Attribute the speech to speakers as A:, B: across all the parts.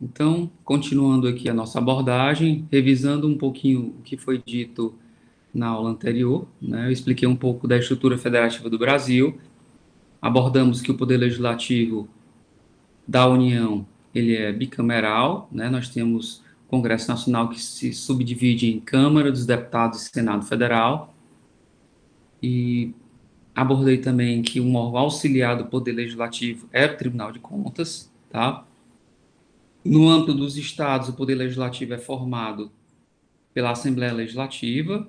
A: Então, continuando aqui a nossa abordagem, revisando um pouquinho o que foi dito na aula anterior, né? Eu expliquei um pouco da estrutura federativa do Brasil, abordamos que o poder legislativo da União, ele é bicameral, né? Nós temos o Congresso Nacional que se subdivide em Câmara dos Deputados e Senado Federal, e abordei também que um órgão auxiliar do poder legislativo é o Tribunal de Contas, tá? No âmbito dos estados, o poder legislativo é formado pela Assembleia Legislativa,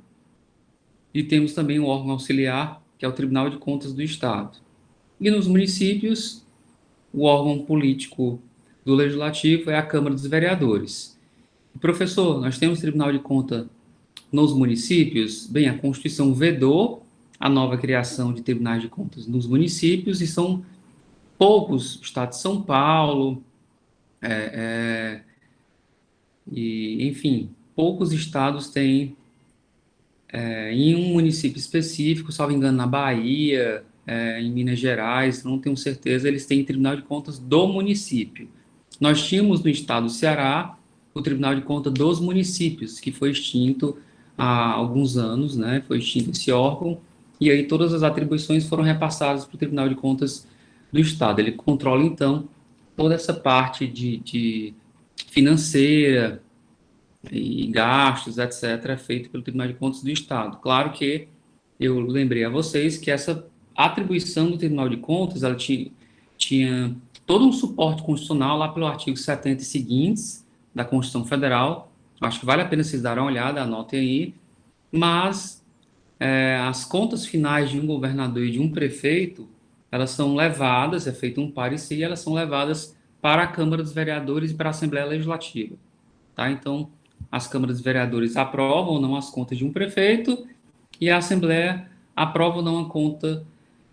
A: e temos também um órgão auxiliar, que é o Tribunal de Contas do Estado. E nos municípios, o órgão político do Legislativo é a Câmara dos Vereadores. Professor, nós temos Tribunal de Contas nos municípios? Bem, a Constituição vedou a nova criação de tribunais de contas nos municípios, e são poucos, o Estado de São Paulo, e, enfim, poucos estados têm em um município específico, salvo engano, na Bahia, em Minas Gerais, não tenho certeza, eles têm Tribunal de Contas do município. Nós tínhamos no estado do Ceará o Tribunal de Contas dos municípios, que foi extinto há alguns anos, né? Foi extinto esse órgão, e aí todas as atribuições foram repassadas para o Tribunal de Contas do Estado. Ele controla, então, toda essa parte de financeira, e gastos, etc., é feito pelo Tribunal de Contas do Estado. Claro que eu lembrei a vocês que essa atribuição do Tribunal de Contas, ela tinha todo um suporte constitucional lá pelo artigo 70 e seguintes da Constituição Federal. Acho que vale a pena vocês darem uma olhada, anotem aí. Mas as contas finais de um governador e de um prefeito, elas são levadas, é feito um parecer, e elas são levadas para a Câmara dos Vereadores e para a Assembleia Legislativa. Tá? Então, as câmaras de vereadores aprovam ou não as contas de um prefeito, e a Assembleia aprova ou não a conta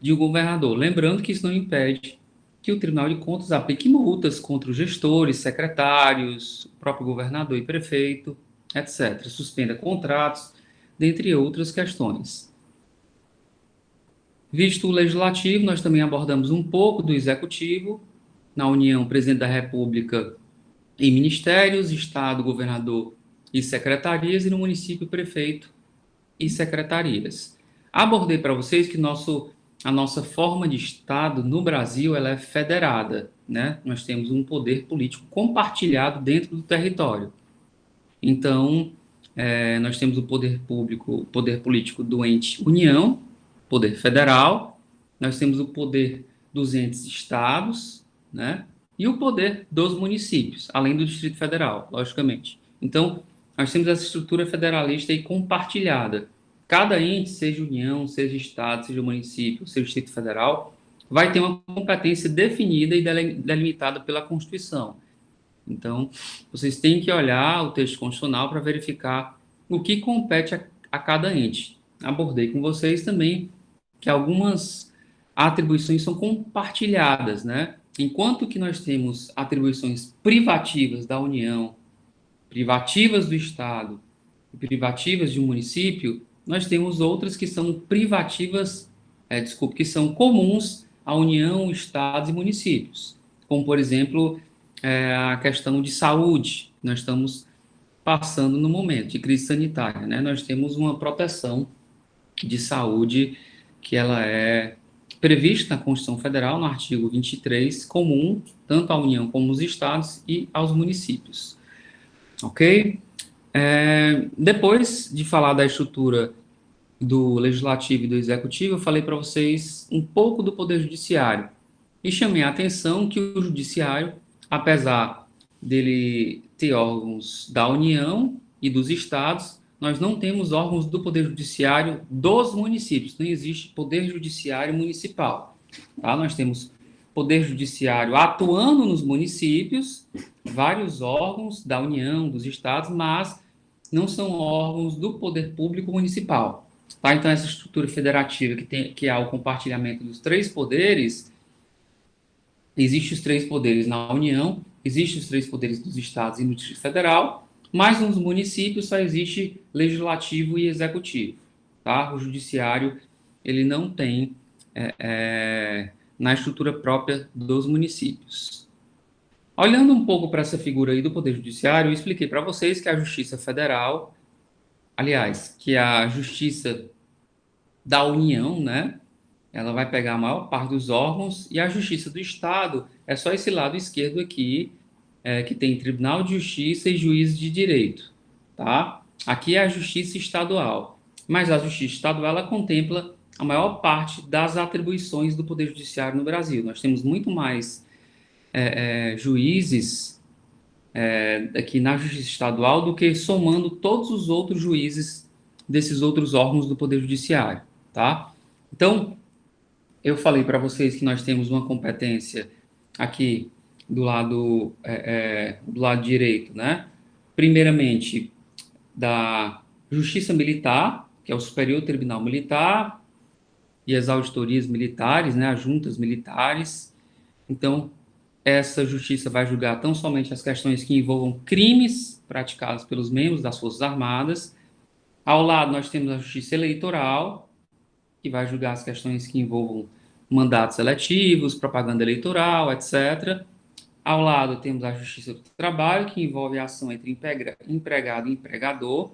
A: de um governador. Lembrando que isso não impede que o Tribunal de Contas aplique multas contra os gestores, secretários, o próprio governador e prefeito, etc. Suspenda contratos, dentre outras questões. Visto o legislativo, nós também abordamos um pouco do executivo. Na União, presidente da República em ministérios, estado, governador e secretarias, e no município, prefeito e secretarias. Abordei para vocês que a nossa forma de estado no Brasil, ela é federada, né? Nós temos um poder político compartilhado dentro do território. Então, nós temos o poder público, o poder político do ente União, poder federal, nós temos o poder dos entes estados, né? E o poder dos municípios, além do Distrito Federal, logicamente. Então, nós temos essa estrutura federalista e compartilhada. Cada ente, seja União, seja Estado, seja município, seja Distrito Federal, vai ter uma competência definida e delimitada pela Constituição. Então, vocês têm que olhar o texto constitucional para verificar o que compete a cada ente. Abordei com vocês também que algumas atribuições são compartilhadas, né? Enquanto que nós temos atribuições privativas da União, privativas do Estado e privativas de um município, nós temos outras que são privativas, que são comuns à União, Estados e municípios, como, por exemplo, a questão de saúde. Nós estamos passando no momento de crise sanitária, né? Nós temos uma proteção de saúde que ela é prevista na Constituição Federal, no artigo 23, comum tanto à União como aos estados e aos municípios. Ok? Depois de falar da estrutura do Legislativo e do Executivo, eu falei para vocês um pouco do Poder Judiciário e chamei a atenção que o Judiciário, apesar dele ter órgãos da União e dos estados, nós não temos órgãos do Poder Judiciário dos municípios, não existe Poder Judiciário municipal. Tá? Nós temos Poder Judiciário atuando nos municípios, vários órgãos da União, dos estados, mas não são órgãos do Poder Público Municipal. Tá? Então, essa estrutura federativa que há o compartilhamento dos três poderes, existem os três poderes na União, existem os três poderes dos estados e no Distrito Federal, mas nos municípios só existe legislativo e executivo. Tá? O judiciário ele não tem na estrutura própria dos municípios. Olhando um pouco para essa figura aí do Poder Judiciário, eu expliquei para vocês que a Justiça Federal, aliás, que a Justiça da União, né? Ela vai pegar a maior parte dos órgãos e a Justiça do Estado é só esse lado esquerdo aqui, que tem Tribunal de Justiça e Juízes de Direito, tá? Aqui é a Justiça Estadual, mas a Justiça Estadual ela contempla a maior parte das atribuições do Poder Judiciário no Brasil. Nós temos muito mais juízes aqui na Justiça Estadual do que somando todos os outros juízes desses outros órgãos do Poder Judiciário, tá? Então, eu falei para vocês que nós temos uma competência aqui do lado direito, né? Primeiramente, da Justiça Militar, que é o Superior Tribunal Militar, e as auditorias militares, né? As juntas militares. Então, essa justiça vai julgar tão somente as questões que envolvam crimes praticados pelos membros das Forças Armadas. Ao lado, nós temos a Justiça Eleitoral, que vai julgar as questões que envolvam mandatos eletivos, propaganda eleitoral, etc. Ao lado, temos a Justiça do Trabalho, que envolve a ação entre empregado e empregador.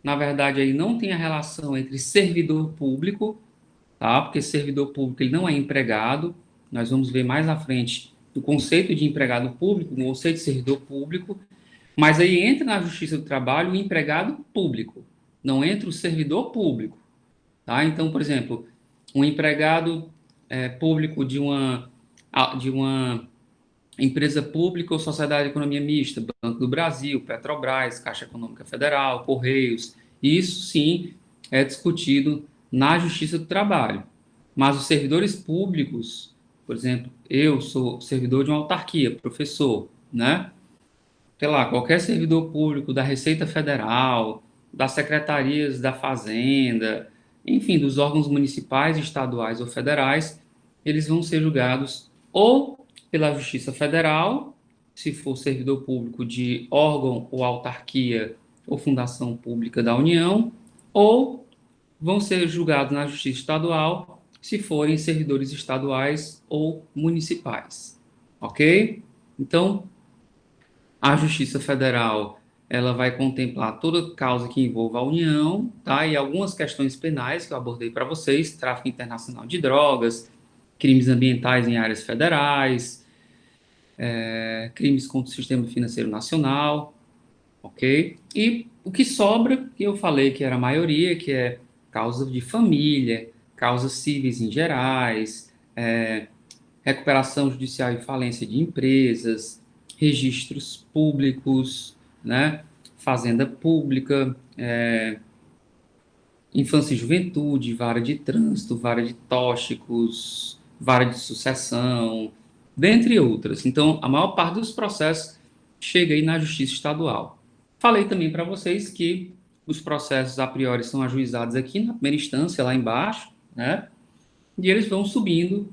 A: Na verdade, aí não tem a relação entre servidor público, tá? Porque servidor público ele não é empregado. Nós vamos ver mais à frente o conceito de empregado público, o conceito de servidor público, mas aí entra na Justiça do Trabalho o empregado público, não entra o servidor público, tá? Então, por exemplo, um empregado público de uma empresa pública ou sociedade de economia mista, Banco do Brasil, Petrobras, Caixa Econômica Federal, Correios, isso sim é discutido na Justiça do Trabalho. Mas os servidores públicos, por exemplo, eu sou servidor de uma autarquia, professor, né? Sei lá, qualquer servidor público da Receita Federal, das secretarias da Fazenda, enfim, dos órgãos municipais, estaduais ou federais, eles vão ser julgados ou pela Justiça Federal, se for servidor público de órgão ou autarquia ou fundação pública da União, ou vão ser julgados na Justiça Estadual, se forem servidores estaduais ou municipais. Ok? Então, a Justiça Federal, ela vai contemplar toda causa que envolva a União, tá? E algumas questões penais que eu abordei para vocês, tráfico internacional de drogas, crimes ambientais em áreas federais, crimes contra o sistema financeiro nacional, ok? E o que sobra, que eu falei que era a maioria, que é causa de família, causas cíveis em gerais, recuperação judicial e falência de empresas, registros públicos, né? Fazenda pública, infância e juventude, vara de trânsito, vara de tóxicos, vara de sucessão, dentre outras. Então, a maior parte dos processos chega aí na Justiça Estadual. Falei também para vocês que os processos a priori são ajuizados aqui na primeira instância, lá embaixo, né? E eles vão subindo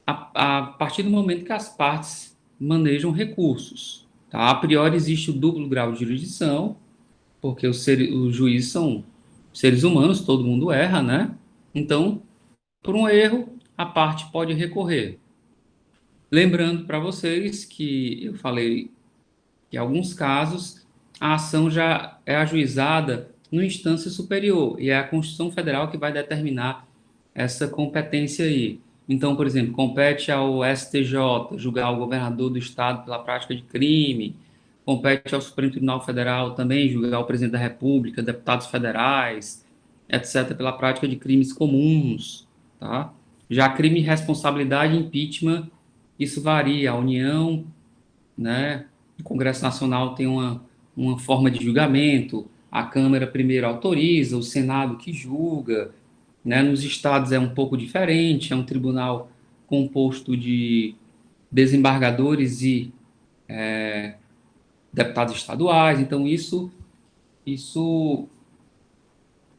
A: a partir do momento que as partes manejam recursos. Tá? A priori existe o duplo grau de jurisdição, porque os juízes são seres humanos, todo mundo erra, né? Então, por um erro, a parte pode recorrer. Lembrando para vocês que eu falei que em alguns casos a ação já é ajuizada numa instância superior e é a Constituição Federal que vai determinar essa competência aí. Então, por exemplo, compete ao STJ julgar o governador do estado pela prática de crime, compete ao Supremo Tribunal Federal também julgar o presidente da República, deputados federais, etc., pela prática de crimes comuns, tá? Já crime de responsabilidade e impeachment, isso varia. A União, né, o Congresso Nacional tem uma forma de julgamento, a Câmara primeiro autoriza, o Senado que julga, né? Nos estados é um pouco diferente, é um tribunal composto de desembargadores e deputados estaduais, então isso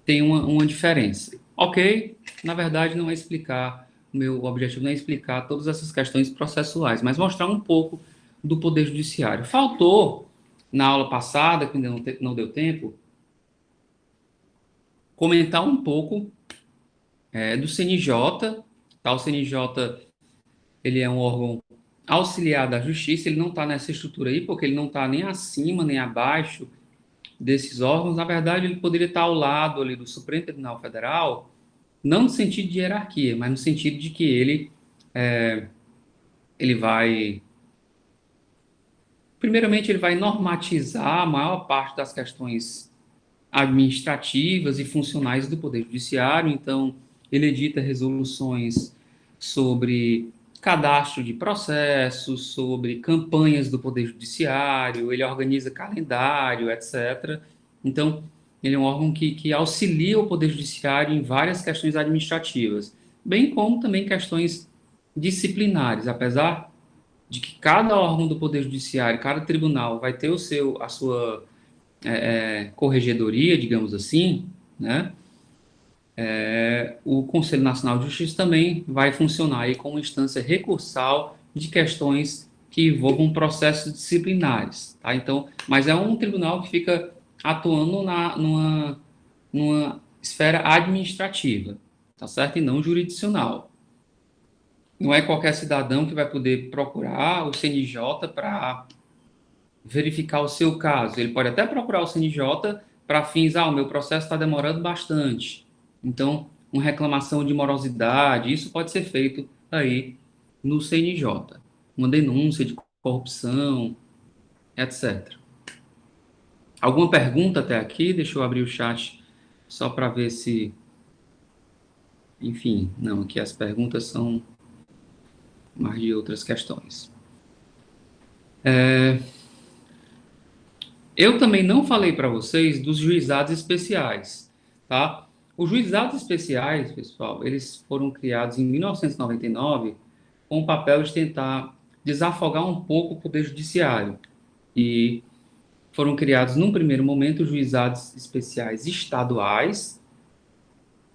A: tem uma diferença. Ok? Na verdade, não é explicar, o meu objetivo não é explicar todas essas questões processuais, mas mostrar um pouco do Poder Judiciário. Faltou, na aula passada, que ainda não deu tempo, comentar um pouco do CNJ, tá? O CNJ ele é um órgão auxiliar da justiça, ele não está nessa estrutura aí, porque ele não está nem acima nem abaixo desses órgãos. Na verdade, ele poderia estar ao lado ali do Supremo Tribunal Federal, não no sentido de hierarquia, mas no sentido de que ele vai, primeiramente, ele vai normatizar a maior parte das questões administrativas e funcionais do Poder Judiciário. Então, ele edita resoluções sobre cadastro de processos, sobre campanhas do Poder Judiciário, ele organiza calendário, etc. Então, ele é um órgão que auxilia o Poder Judiciário em várias questões administrativas, bem como também questões disciplinares, apesar de que cada órgão do Poder Judiciário, cada tribunal vai ter a sua corregedoria, digamos assim, né? O Conselho Nacional de Justiça também vai funcionar aí como instância recursal de questões que envolvam processos disciplinares, tá? Então, mas é um tribunal que fica atuando numa esfera administrativa, tá certo? E não jurisdicional. Não é qualquer cidadão que vai poder procurar o CNJ para verificar o seu caso. Ele pode até procurar o CNJ para fins, o meu processo está demorando bastante. Então, uma reclamação de morosidade, isso pode ser feito aí no CNJ. Uma denúncia de corrupção, etc. Alguma pergunta até aqui? Deixa eu abrir o chat só para ver se... Enfim, não, aqui as perguntas são mais de outras questões. Eu também não falei para vocês dos juizados especiais, tá? Os juizados especiais, pessoal, eles foram criados em 1999 com o papel de tentar desafogar um pouco o poder judiciário. E foram criados, num primeiro momento, juizados especiais estaduais.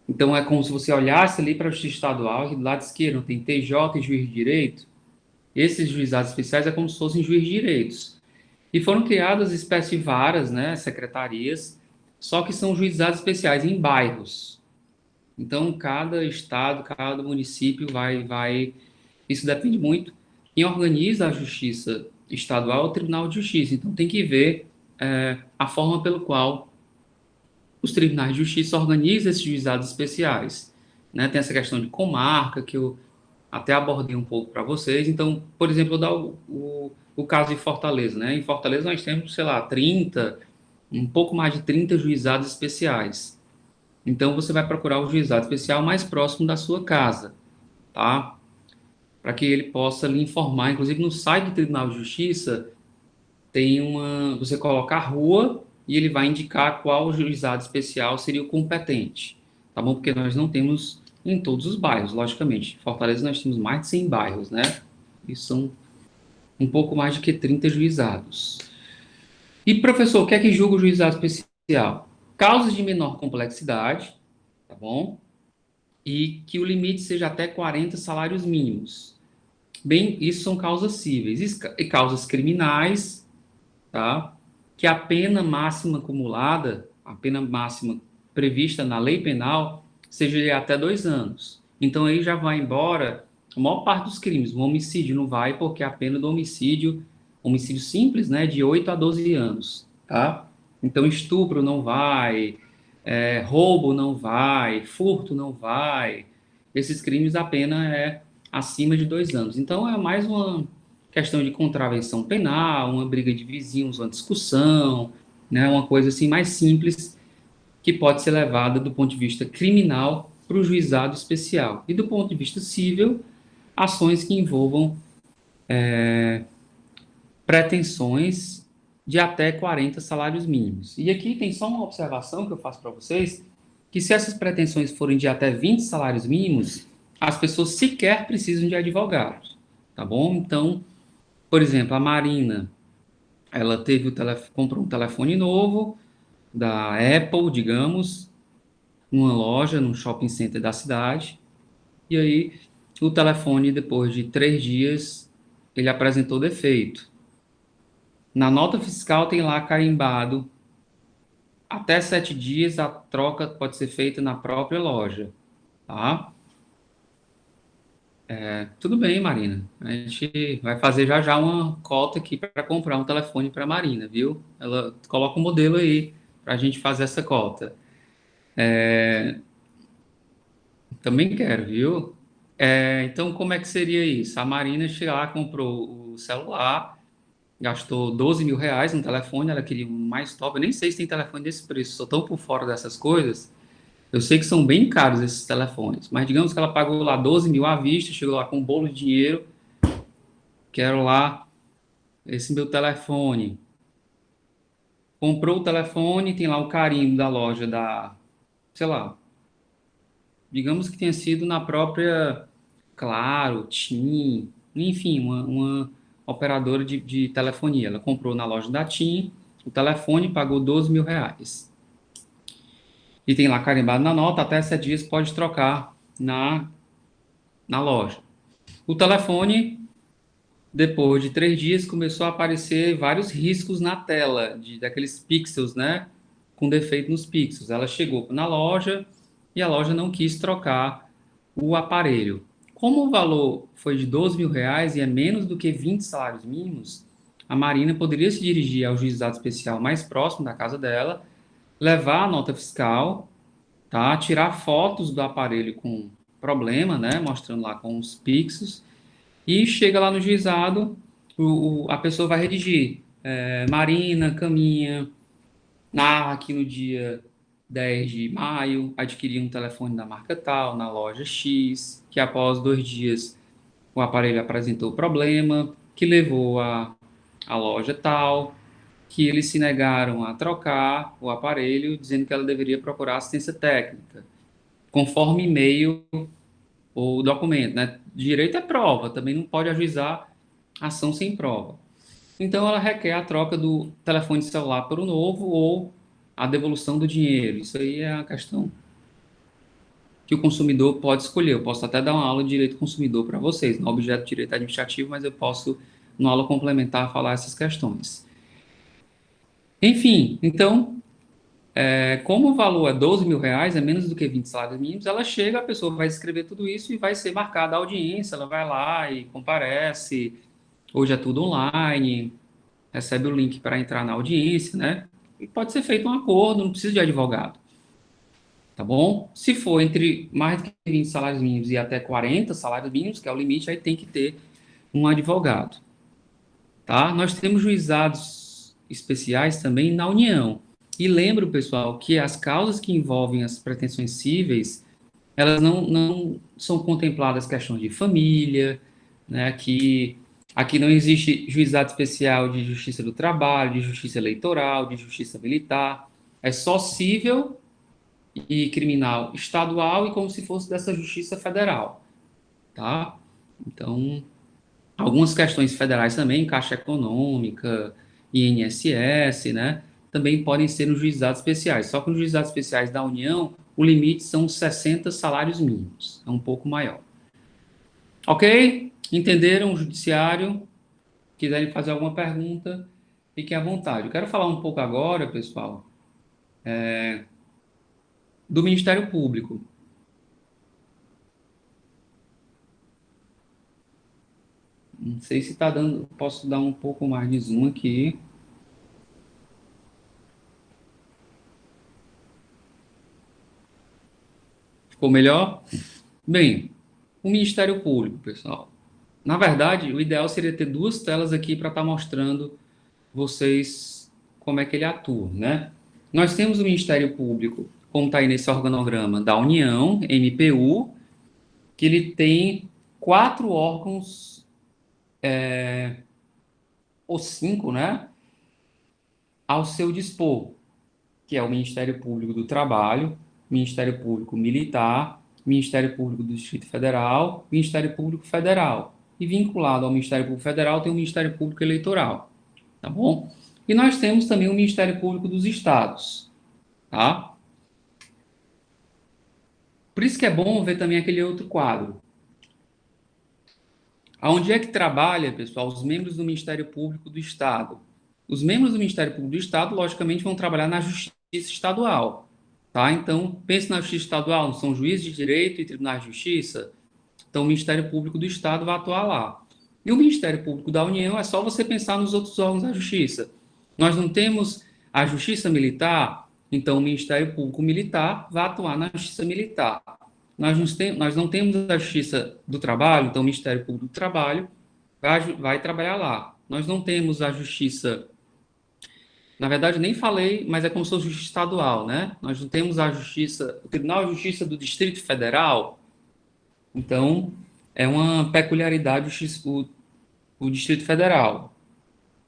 A: Então, é como se você olhasse ali para a justiça estadual, e do lado esquerdo tem TJ e juiz de direito. Esses juizados especiais é como se fossem juiz de direitos. E foram criadas espécies de varas, né, secretarias, só que são juizados especiais em bairros. Então, cada estado, cada município isso depende muito. Quem organiza a justiça estadual é o Tribunal de Justiça. Então, tem que ver a forma pelo qual os tribunais de justiça organizam esses juizados especiais. Né? Tem essa questão de comarca, que eu até abordei um pouco para vocês. Então, por exemplo, vou dar o caso de Fortaleza. Né? Em Fortaleza nós temos, sei lá, um pouco mais de 30 juizados especiais. Então, você vai procurar o juizado especial mais próximo da sua casa, tá? Para que ele possa lhe informar. Inclusive, no site do Tribunal de Justiça, você coloca a rua e ele vai indicar qual juizado especial seria o competente, tá bom? Porque nós não temos em todos os bairros, logicamente. Em Fortaleza nós temos mais de 100 bairros, né? E são um pouco mais de que 30 juizados. E, professor, o que é que julga o juizado especial? Causas de menor complexidade, tá bom? E que o limite seja até 40 salários mínimos. Bem, isso são causas cíveis. E causas criminais, tá? Que a pena máxima acumulada, a pena máxima prevista na lei penal, seja de até 2 anos. Então, aí já vai embora a maior parte dos crimes. O homicídio não vai, porque a pena do homicídio simples, né, de 8 a 12 anos, tá? Então, estupro não vai, roubo não vai, furto não vai. Esses crimes a pena é acima de 2 anos. Então, é mais uma questão de contravenção penal, uma briga de vizinhos, uma discussão, né, uma coisa assim mais simples que pode ser levada do ponto de vista criminal para o juizado especial. E do ponto de vista civil, ações que envolvam pretensões de até 40 salários mínimos. E aqui tem só uma observação que eu faço para vocês, que se essas pretensões forem de até 20 salários mínimos, as pessoas sequer precisam de advogados, tá bom? Então, por exemplo, a Marina, ela comprou um telefone novo da Apple, digamos, numa loja, num shopping center da cidade, e aí o telefone, depois de 3 dias, ele apresentou defeito. Na nota fiscal tem lá carimbado, até 7 dias a troca pode ser feita na própria loja, tá? Tudo bem, Marina. A gente vai fazer já já uma cota aqui para comprar um telefone para a Marina, viu? Ela coloca o modelo aí para a gente fazer essa cota. Também quero, viu? Então, como é que seria isso? A Marina chegou lá, comprou o celular, gastou R$ 12.000 no telefone, ela queria um mais top. Eu nem sei se tem telefone desse preço, sou tão por fora dessas coisas. Eu sei que são bem caros esses telefones, mas digamos que ela pagou lá 12 mil à vista, chegou lá com um bolo de dinheiro, quero lá esse meu telefone. Comprou o telefone, tem lá o carimbo da loja da, sei lá, digamos que tenha sido na própria Claro, TIM, enfim, uma operadora de telefonia. Ela comprou na loja da TIM o telefone, pagou R$ 12.000. E tem lá carimbado na nota, até 7 dias pode trocar na loja. O telefone, depois de 3 dias, começou a aparecer vários riscos na tela, daqueles pixels, né? Com defeito nos pixels. Ela chegou na loja e a loja não quis trocar o aparelho. Como o valor foi de R$ 12.000 e é menos do que 20 salários mínimos, a Marina poderia se dirigir ao juizado especial mais próximo da casa dela, levar a nota fiscal, tá? Tirar fotos do aparelho com problema, né? Mostrando lá com os pixels e chega lá no juizado, a pessoa vai redigir. Marina Caminha narra que no dia 10 de maio adquiriu um telefone da marca tal, na loja X, que após 2 dias o aparelho apresentou problema, que levou a loja tal, que eles se negaram a trocar o aparelho, dizendo que ela deveria procurar assistência técnica, conforme e-mail ou documento, né? Direito é prova, também não pode ajuizar ação sem prova. Então, ela requer a troca do telefone celular por um novo ou a devolução do dinheiro. Isso aí é a questão que o consumidor pode escolher. Eu posso até dar uma aula de direito do consumidor para vocês, no objeto de direito administrativo, mas eu posso, numa aula complementar, falar essas questões. Enfim, então, como o valor é R$ 12.000, é menos do que 20 salários mínimos, ela chega, a pessoa vai escrever tudo isso e vai ser marcada a audiência, ela vai lá e comparece. Hoje é tudo online, recebe o link para entrar na audiência, né? E pode ser feito um acordo, não precisa de advogado, tá bom? Se for entre mais do que 20 salários mínimos e até 40 salários mínimos, que é o limite, aí tem que ter um advogado, tá? Nós temos juizados especiais também na União. E lembro, pessoal, que as causas que envolvem as pretensões cíveis, elas não são contempladas questões de família, né? Que aqui não existe juizado especial de justiça do trabalho, de justiça eleitoral, de justiça militar. É só cível e criminal estadual e como se fosse dessa justiça federal, tá? Então, algumas questões federais também, Caixa Econômica, INSS, né? Também podem ser nos juizados especiais. Só que nos juizados especiais da União, o limite são 60 salários mínimos. É um pouco maior. Ok? Entenderam o judiciário? Quiserem fazer alguma pergunta, fiquem à vontade. Eu quero falar um pouco agora, pessoal, do Ministério Público. Não sei se está dando, posso dar um pouco mais de zoom aqui. Ficou melhor? Bem, o Ministério Público, pessoal. Na verdade, o ideal seria ter duas telas aqui para estar mostrando vocês como é que ele atua, né? Nós temos o Ministério Público, como está aí nesse organograma da União, MPU, que ele tem 4 órgãos, ou 5, né, ao seu dispor, que é o Ministério Público do Trabalho, Ministério Público Militar, Ministério Público do Distrito Federal, Ministério Público Federal. E vinculado ao Ministério Público Federal tem o Ministério Público Eleitoral, tá bom? E nós temos também o Ministério Público dos Estados, tá? Por isso que é bom ver também aquele outro quadro. Aonde é que trabalha, pessoal, os membros do Ministério Público do Estado? Os membros do Ministério Público do Estado, logicamente, vão trabalhar na Justiça Estadual, tá? Então, pense na Justiça Estadual, não são juízes de direito e tribunais de justiça? Então, o Ministério Público do Estado vai atuar lá. E o Ministério Público da União é só você pensar nos outros órgãos da Justiça. Nós não temos a Justiça Militar, então o Ministério Público Militar vai atuar na Justiça Militar. Nós não temos a Justiça do Trabalho, então o Ministério Público do Trabalho vai trabalhar lá. Nós não temos a Justiça, na verdade nem falei, mas é como se fosse Justiça Estadual, né? Nós não temos a Justiça, o Tribunal de Justiça do Distrito Federal, então é uma peculiaridade o Distrito Federal,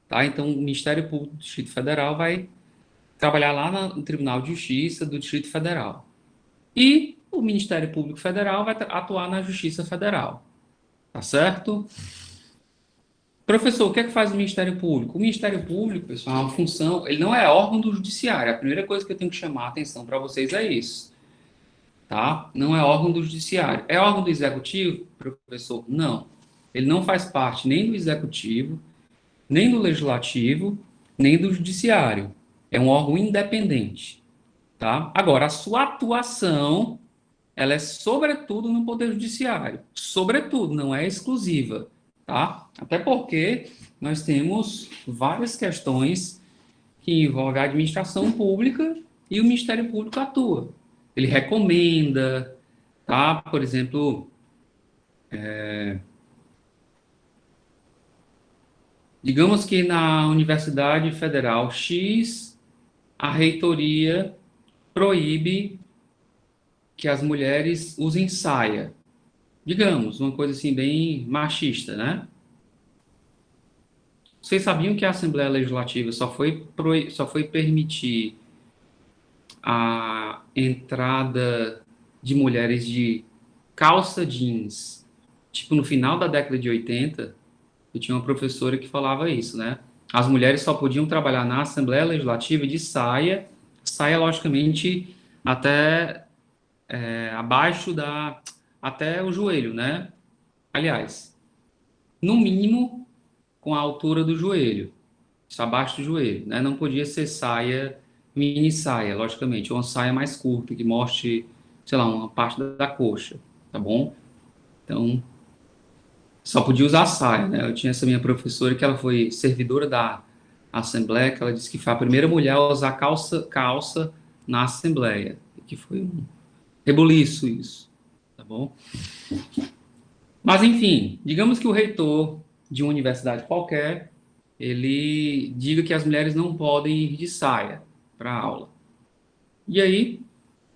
A: tá? Então o Ministério Público do Distrito Federal vai trabalhar lá no Tribunal de Justiça do Distrito Federal. E o Ministério Público Federal vai atuar na Justiça Federal. Tá certo? Professor, o que é que faz o Ministério Público? O Ministério Público, pessoal, é uma função, ele não é órgão do judiciário. A primeira coisa que eu tenho que chamar a atenção para vocês é isso, tá? Não é órgão do judiciário. É órgão do executivo, professor? Não. Ele não faz parte nem do executivo, nem do legislativo, nem do judiciário. É um órgão independente, tá? Agora, a sua atuação, ela é sobretudo no Poder Judiciário. Sobretudo, não é exclusiva, tá? Até porque nós temos várias questões que envolvem a administração pública e o Ministério Público atua. Ele recomenda, tá? Por exemplo, digamos que na Universidade Federal X, a reitoria proíbe que as mulheres usem saia. Digamos, uma coisa assim bem machista, né? Vocês sabiam que a Assembleia Legislativa só foi permitir a entrada de mulheres de calça jeans, tipo no final da década de 80? Eu tinha uma professora que falava isso, né? As mulheres só podiam trabalhar na Assembleia Legislativa de saia, saia logicamente até abaixo até o joelho, né? Aliás, no mínimo com a altura do joelho, isso abaixo do joelho, né? Não podia ser saia, mini saia, logicamente, ou uma saia mais curta, que mostre, sei lá, uma parte da coxa, tá bom? Então, só podia usar saia, né? Eu tinha essa minha professora que ela foi servidora da Assembleia, que ela disse que foi a primeira mulher a usar calça na Assembleia, que foi um rebuliço isso, tá bom? Mas, enfim, digamos que o reitor de uma universidade qualquer, ele diga que as mulheres não podem ir de saia para a aula. E aí,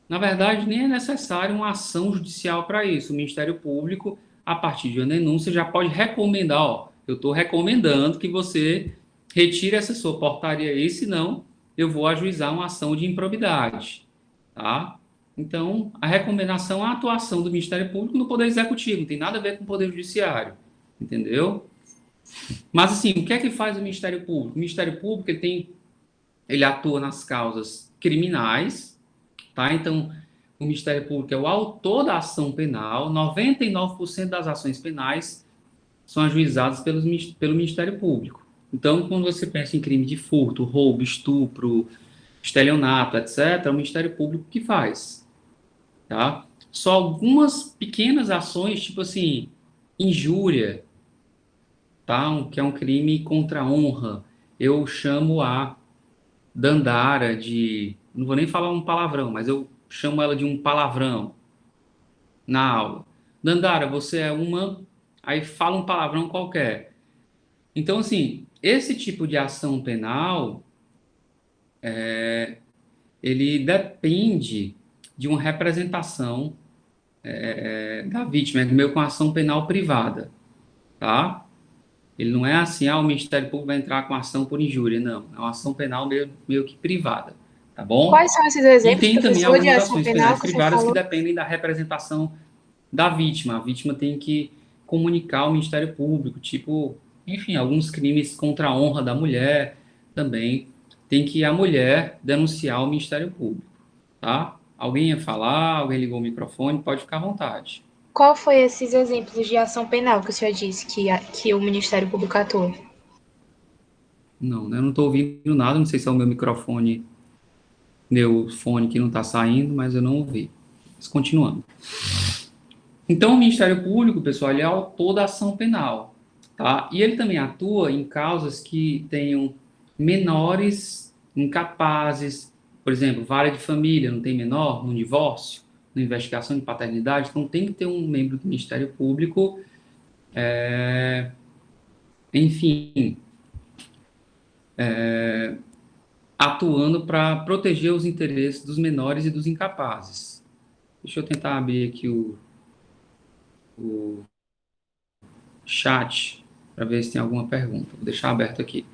A: na verdade, nem é necessário uma ação judicial para isso. O Ministério Público, a partir de uma denúncia, já pode recomendar, ó, eu estou recomendando que você retire essa sua portaria aí, senão eu vou ajuizar uma ação de improbidade, tá? Então, a recomendação é a atuação do Ministério Público no Poder Executivo, não tem nada a ver com o Poder Judiciário, entendeu? Mas, assim, o que é que faz o Ministério Público? O Ministério Público, ele atua nas causas criminais, tá? Então, o Ministério Público é o autor da ação penal, 99% das ações penais são ajuizadas pelo Ministério Público. Então, quando você pensa em crime de furto, roubo, estupro, estelionato, etc., é o Ministério Público que faz, tá? Só algumas pequenas ações, tipo assim, injúria, tá? Que é um crime contra a honra. Eu chamo a Dandara de... Não vou nem falar um palavrão, mas eu chamo ela de um palavrão na aula. Dandara, você é uma... Aí fala um palavrão qualquer. Então, assim, esse tipo de ação penal, ele depende de uma representação da vítima, é meio com ação penal privada, tá? Ele não é assim, o Ministério Público vai entrar com ação por injúria, não. É uma ação penal meio que privada, tá bom?
B: Quais são esses
A: E
B: exemplos,
A: tem também
B: professor, de
A: algumas
B: ação
A: ações
B: penal
A: penais
B: que você
A: privadas que
B: falou?
A: dependem da representação da vítima. A vítima tem que comunicar ao Ministério Público, tipo, enfim, alguns crimes contra a honra da mulher também tem que a mulher denunciar ao Ministério Público, tá? Alguém ia falar, alguém ligou o microfone, pode ficar à vontade.
B: Qual foi esses exemplos de ação penal que o senhor disse que o Ministério Público atua?
A: Não, né? Eu não estou ouvindo nada, não sei se é o meu fone que não está saindo, mas eu não ouvi. Mas continuando. Então, o Ministério Público, pessoal, ele é autor da ação penal, tá? E ele também atua em causas que tenham menores incapazes, por exemplo, vara de família, não tem menor, no divórcio, na investigação de paternidade, então tem que ter um membro do Ministério Público, enfim, atuando para proteger os interesses dos menores e dos incapazes. Deixa eu tentar abrir aqui o chat para ver se tem alguma pergunta. Vou deixar aberto aqui.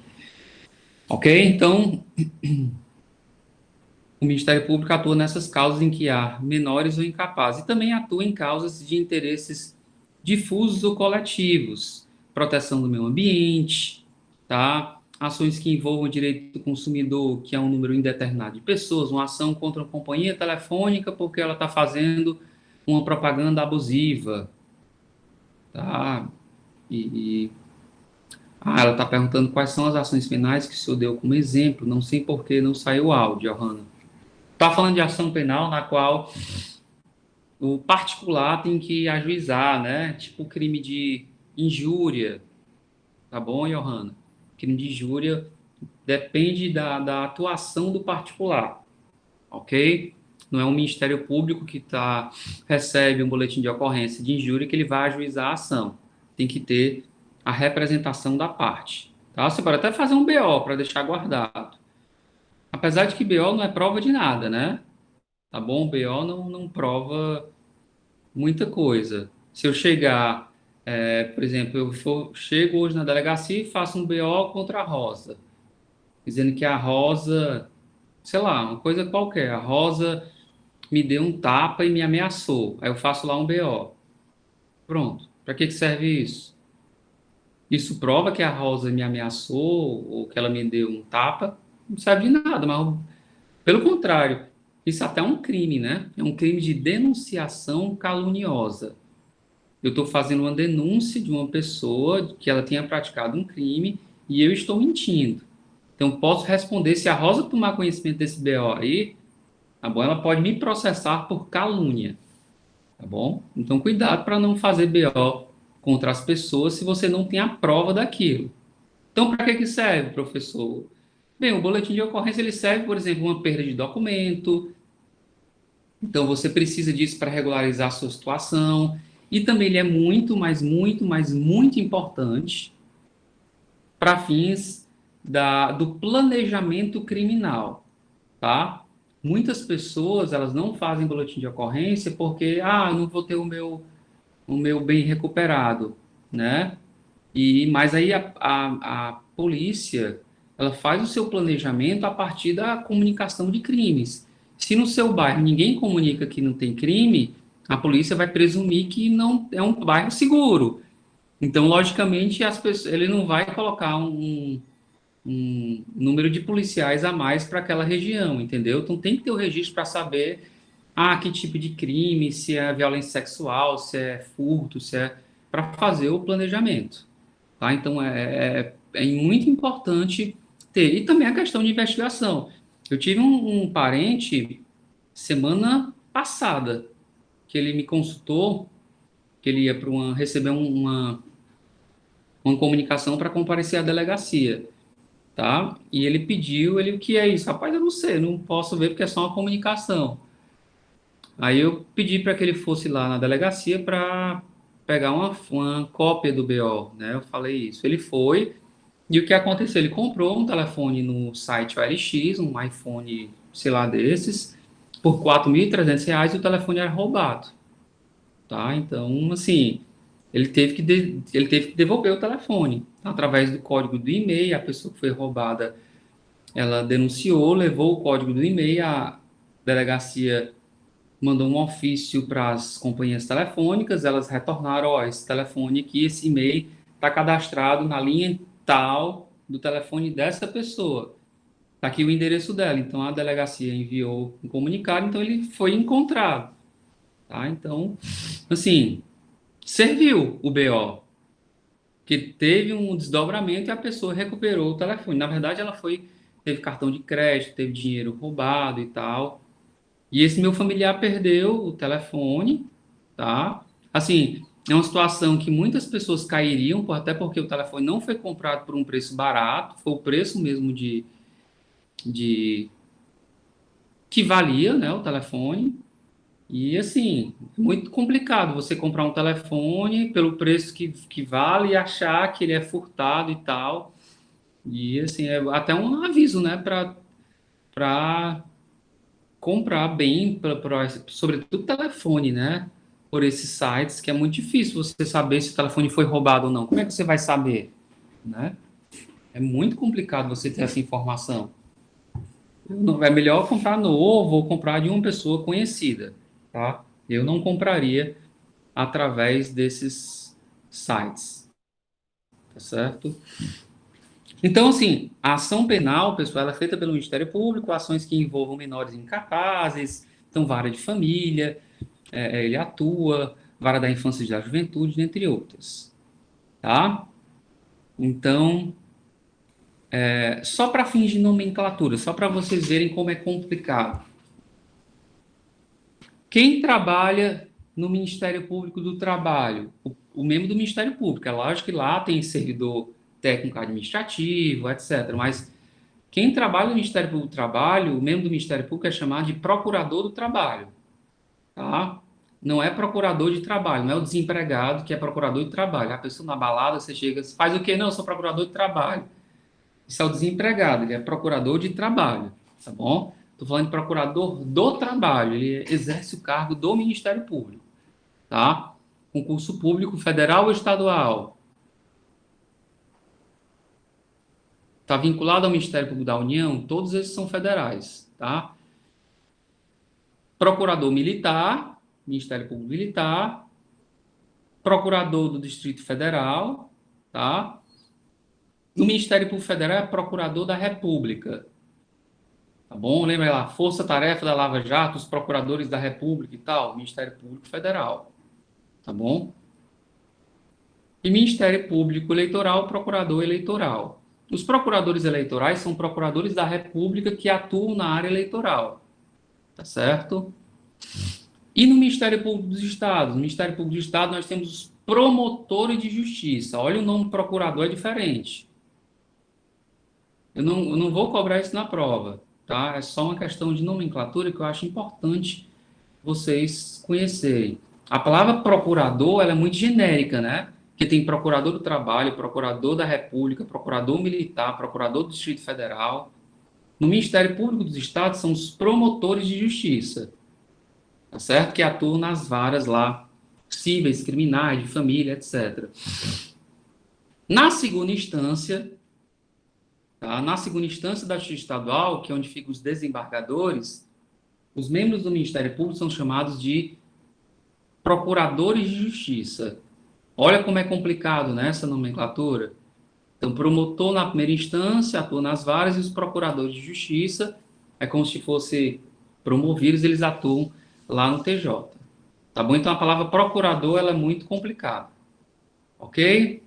A: Ok? Então, o Ministério Público atua nessas causas em que há menores ou incapazes e também atua em causas de interesses difusos ou coletivos, proteção do meio ambiente, tá? Ações que envolvam o direito do consumidor, que é um número indeterminado de pessoas, uma ação contra uma companhia telefônica porque ela está fazendo uma propaganda abusiva, tá? E ela está perguntando quais são as ações penais que o senhor deu como exemplo, não sei por que não saiu o áudio, Johanna. Está falando de ação penal na qual o particular tem que ajuizar, né? Tipo crime de injúria, tá bom, Johanna? Crime de injúria depende da atuação do particular, ok? Não é um Ministério Público que recebe um boletim de ocorrência de injúria que ele vai ajuizar a ação. Tem que ter a representação da parte, tá? Você pode até fazer um BO para deixar guardado. Apesar de que BO não é prova de nada, né? Tá bom? BO não prova muita coisa. Se eu chegar, por exemplo, chego hoje na delegacia e faço um BO contra a Rosa, dizendo que a Rosa, sei lá, uma coisa qualquer, a Rosa me deu um tapa e me ameaçou. Aí eu faço lá um BO. Pronto. Para que serve isso? Isso prova que a Rosa me ameaçou ou que ela me deu um tapa? Não serve de nada, mas pelo contrário, isso até é um crime, né? É um crime de denunciação caluniosa. Eu estou fazendo uma denúncia de uma pessoa que ela tenha praticado um crime e eu estou mentindo. Então, posso responder, se a Rosa tomar conhecimento desse BO aí, tá bom? Ela pode me processar por calúnia, tá bom? Então, cuidado para não fazer BO contra as pessoas se você não tem a prova daquilo. Então, para que serve, professor? Bem, o boletim de ocorrência ele serve, por exemplo, uma perda de documento. Então, você precisa disso para regularizar a sua situação. E também ele é muito, mas muito, mas muito importante para fins do planejamento criminal, tá? Muitas pessoas, elas não fazem boletim de ocorrência porque, eu não vou ter o meu bem recuperado, né? Mas aí a polícia, ela faz o seu planejamento a partir da comunicação de crimes. Se no seu bairro ninguém comunica que não tem crime, a polícia vai presumir que não é um bairro seguro. Então, logicamente, ele não vai colocar um número de policiais a mais para aquela região, entendeu? Então, tem que ter o registro para saber que tipo de crime, se é violência sexual, se é furto, se é para fazer o planejamento. Tá? Então, é muito importante ter. E também a questão de investigação. Eu tive um parente semana passada que ele me consultou, que ele ia receber uma comunicação para comparecer à delegacia, tá? E ele pediu, o que é isso? Rapaz, eu não sei, não posso ver porque é só uma comunicação. Aí eu pedi para que ele fosse lá na delegacia para pegar uma cópia do BO, né? Eu falei isso. Ele foi, e o que aconteceu? Ele comprou um telefone no site OLX, um iPhone, sei lá, desses, por R$ 4.300 e o telefone era roubado, tá? Então, assim, ele teve que devolver o telefone. Através do código do e-mail, a pessoa que foi roubada, ela denunciou, levou o código do e-mail, a delegacia mandou um ofício para as companhias telefônicas, elas retornaram, esse telefone aqui, esse e-mail está cadastrado na linha tal do telefone dessa pessoa. Está aqui o endereço dela. Então, a delegacia enviou um comunicado, então ele foi encontrado. Tá? Então, assim, serviu o BO, que teve um desdobramento e a pessoa recuperou o telefone. Na verdade, teve cartão de crédito, teve dinheiro roubado e tal. E esse meu familiar perdeu o telefone, tá? assim, é uma situação que muitas pessoas cairiam, até porque o telefone não foi comprado por um preço barato, foi o preço mesmo de que valia, né, o telefone. E assim, é muito complicado você comprar um telefone pelo preço que vale e achar que ele é furtado e tal. E assim, é até um aviso, né, para comprar bem, sobretudo telefone, né, por esses sites, que é muito difícil você saber se o telefone foi roubado ou não. Como é que você vai saber, né? É muito complicado você ter essa informação. É melhor comprar novo ou comprar de uma pessoa conhecida, tá? Eu não compraria através desses sites, tá certo? Então, assim, a ação penal, pessoal, ela é feita pelo Ministério Público, ações que envolvam menores incapazes, então, vara de família, ele atua, vara da infância e da juventude, dentre outras, tá? Então, só para fins de nomenclatura, só para vocês verem como é complicado. Quem trabalha no Ministério Público do Trabalho? O membro do Ministério Público. É lógico que lá tem servidor técnico administrativo, etc. Mas quem trabalha no Ministério Público do Trabalho, o membro do Ministério Público é chamado de procurador do trabalho, tá? Não é procurador de trabalho, não é o desempregado que é procurador de trabalho. A pessoa na balada, você chega, faz o quê? Não, eu sou procurador de trabalho. Isso é o desempregado, ele é procurador de trabalho, tá bom? Estou falando de procurador do trabalho, ele exerce o cargo do Ministério Público, tá? Concurso público federal ou estadual, está vinculado ao Ministério Público da União, todos esses são federais, tá? Procurador militar, Ministério Público Militar, procurador do Distrito Federal, tá? No Ministério Público Federal é procurador da República, tá bom? Lembra lá, Força Tarefa da Lava Jato, os procuradores da República e tal, Ministério Público Federal, tá bom? E Ministério Público Eleitoral, procurador eleitoral. Os procuradores eleitorais são procuradores da República que atuam na área eleitoral, tá certo? E no Ministério Público dos Estados? No Ministério Público do Estado nós temos os promotores de justiça. Olha, o nome procurador é diferente. Eu não vou cobrar isso na prova, tá? É só uma questão de nomenclatura que eu acho importante vocês conhecerem. A palavra procurador, ela é muito genérica, né? Que tem procurador do trabalho, procurador da República, procurador militar, procurador do Distrito Federal. No Ministério Público dos Estados são os promotores de justiça, tá certo? Que atuam nas varas lá, cíveis, criminais, de família, etc. Na segunda instância, tá? Na segunda instância da Justiça Estadual, que é onde ficam os desembargadores, os membros do Ministério Público são chamados de procuradores de justiça. Olha como é complicado, né, essa nomenclatura. Então, promotor na primeira instância, atua nas varas, e os procuradores de justiça, é como se fosse promovidos, eles atuam lá no TJ. Tá bom? Então, a palavra procurador, ela é muito complicada. Ok?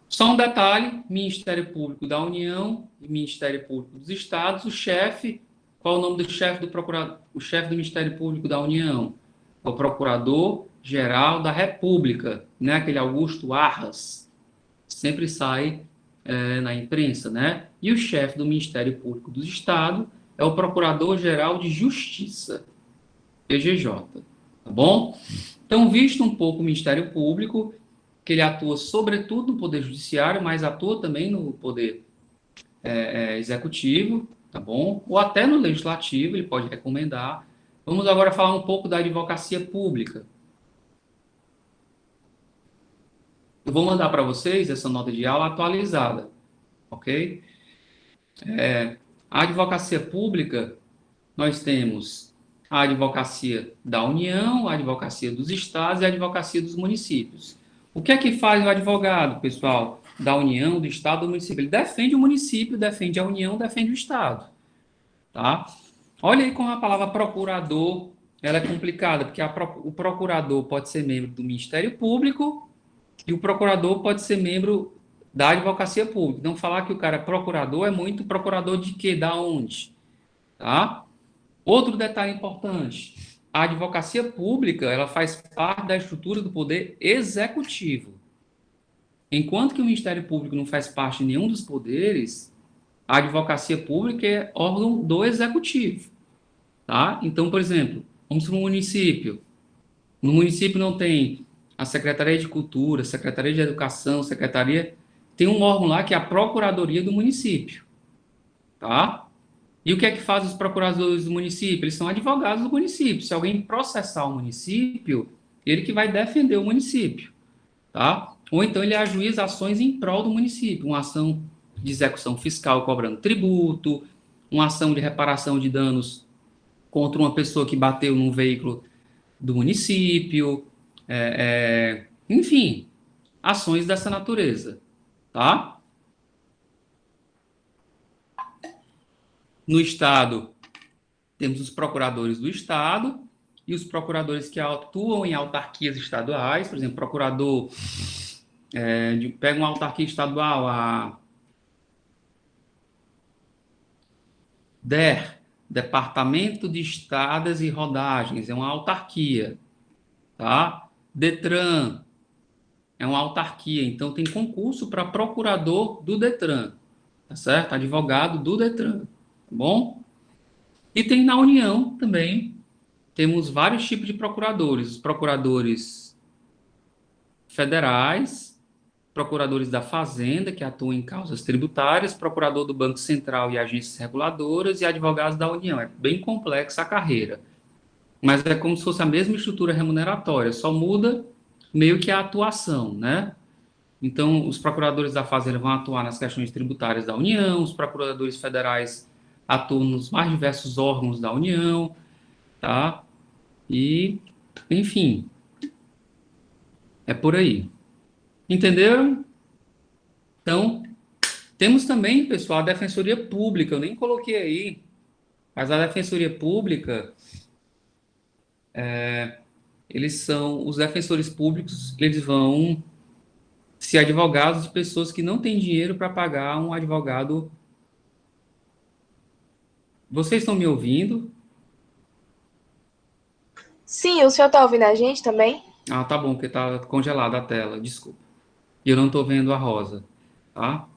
A: Só um detalhe, Ministério Público da União e Ministério Público dos Estados, o chefe, qual é o nome do chefe do procurador, o chefe do Ministério Público da União? É o Procurador-Geral da República, né? Aquele Augusto Arras, sempre sai na imprensa, né? E o chefe do Ministério Público dos Estados é o Procurador-Geral de Justiça, PGJ, tá bom? Então, visto um pouco o Ministério Público, que ele atua sobretudo no Poder Judiciário, mas atua também no Poder Executivo, tá bom? Ou até no Legislativo, ele pode recomendar. Vamos agora falar um pouco da advocacia pública. Eu vou mandar para vocês essa nota de aula atualizada, ok? A advocacia pública, nós temos a advocacia da União, a advocacia dos estados e a advocacia dos municípios. O que é que faz o advogado, pessoal, da União, do estado, do município? Ele defende o município, defende a União, defende o estado, tá? Olha aí como a palavra procurador, ela é complicada, porque o procurador pode ser membro do Ministério Público e o procurador pode ser membro da advocacia pública. Então, falar que o cara é procurador é muito procurador de quê? Da onde? Tá? Outro detalhe importante. a advocacia pública, ela faz parte da estrutura do poder executivo. Enquanto que o Ministério Público não faz parte de nenhum dos poderes, a advocacia pública é órgão do executivo, tá? Então, por exemplo, vamos para um município. No município não tem a Secretaria de Cultura, Secretaria de Educação, Secretaria... Tem um órgão lá que é a Procuradoria do município, tá? E o que é que fazem os procuradores do município? Eles são advogados do município. Se alguém processar o município, ele que vai defender o município, tá? Ou então ele ajuiza ações em prol do município, uma ação de execução fiscal cobrando tributo, uma ação de reparação de danos contra uma pessoa que bateu num veículo do município, enfim, ações dessa natureza, tá? No Estado, temos os procuradores do Estado e os procuradores que atuam em autarquias estaduais, por exemplo, procurador, pega uma autarquia estadual, a DER, Departamento de Estradas e Rodagens, é uma autarquia, tá? DETRAN, é uma autarquia, então tem concurso para procurador do DETRAN, tá certo? Advogado do DETRAN, tá bom? E tem na União também, temos vários tipos de procuradores, os procuradores federais, procuradores da Fazenda, que atuam em causas tributárias, procurador do Banco Central e agências reguladoras e advogados da União. É bem complexa a carreira, mas é como se fosse a mesma estrutura remuneratória, só muda meio que a atuação, né? Então, os procuradores da Fazenda vão atuar nas questões tributárias da União, os procuradores federais atuam nos mais diversos órgãos da União, tá? E, enfim, é por aí. Entenderam? Então, temos também, pessoal, a Defensoria Pública. Eu nem coloquei aí, mas a Defensoria Pública, eles são os defensores públicos, eles vão ser advogados de pessoas que não têm dinheiro para pagar um advogado. Vocês estão me ouvindo?
B: Sim, o senhor tá ouvindo a gente também?
A: Ah, tá bom, porque está congelada a tela, desculpa. E eu não estou vendo a Rosa, tá?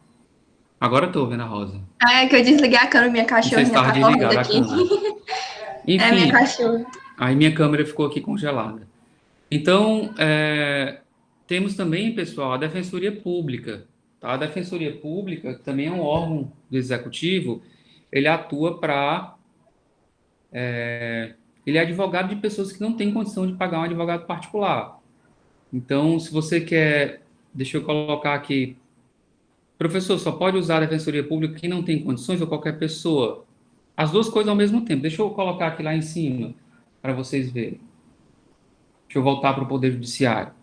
A: Agora eu estou vendo a Rosa.
C: Ah, é que eu desliguei a câmera, minha
A: Não sei se
C: cachorrinha
A: estava
C: tá correndo
A: desligada a
C: aqui.
A: câmera.
C: É minha
A: Enfim,
C: cachorra.
A: aí minha câmera ficou aqui congelada. Então, temos também, pessoal, a Defensoria Pública. Tá? A Defensoria Pública, que também é um órgão do Executivo, ele atua para... ele é advogado de pessoas que não têm condição de pagar um advogado particular. Então, se você quer... Deixa eu colocar aqui. Professor, só pode usar a Defensoria Pública quem não tem condições ou qualquer pessoa? As duas coisas ao mesmo tempo. Deixa eu colocar aqui lá em cima, para vocês verem. Deixa eu voltar para o Poder Judiciário.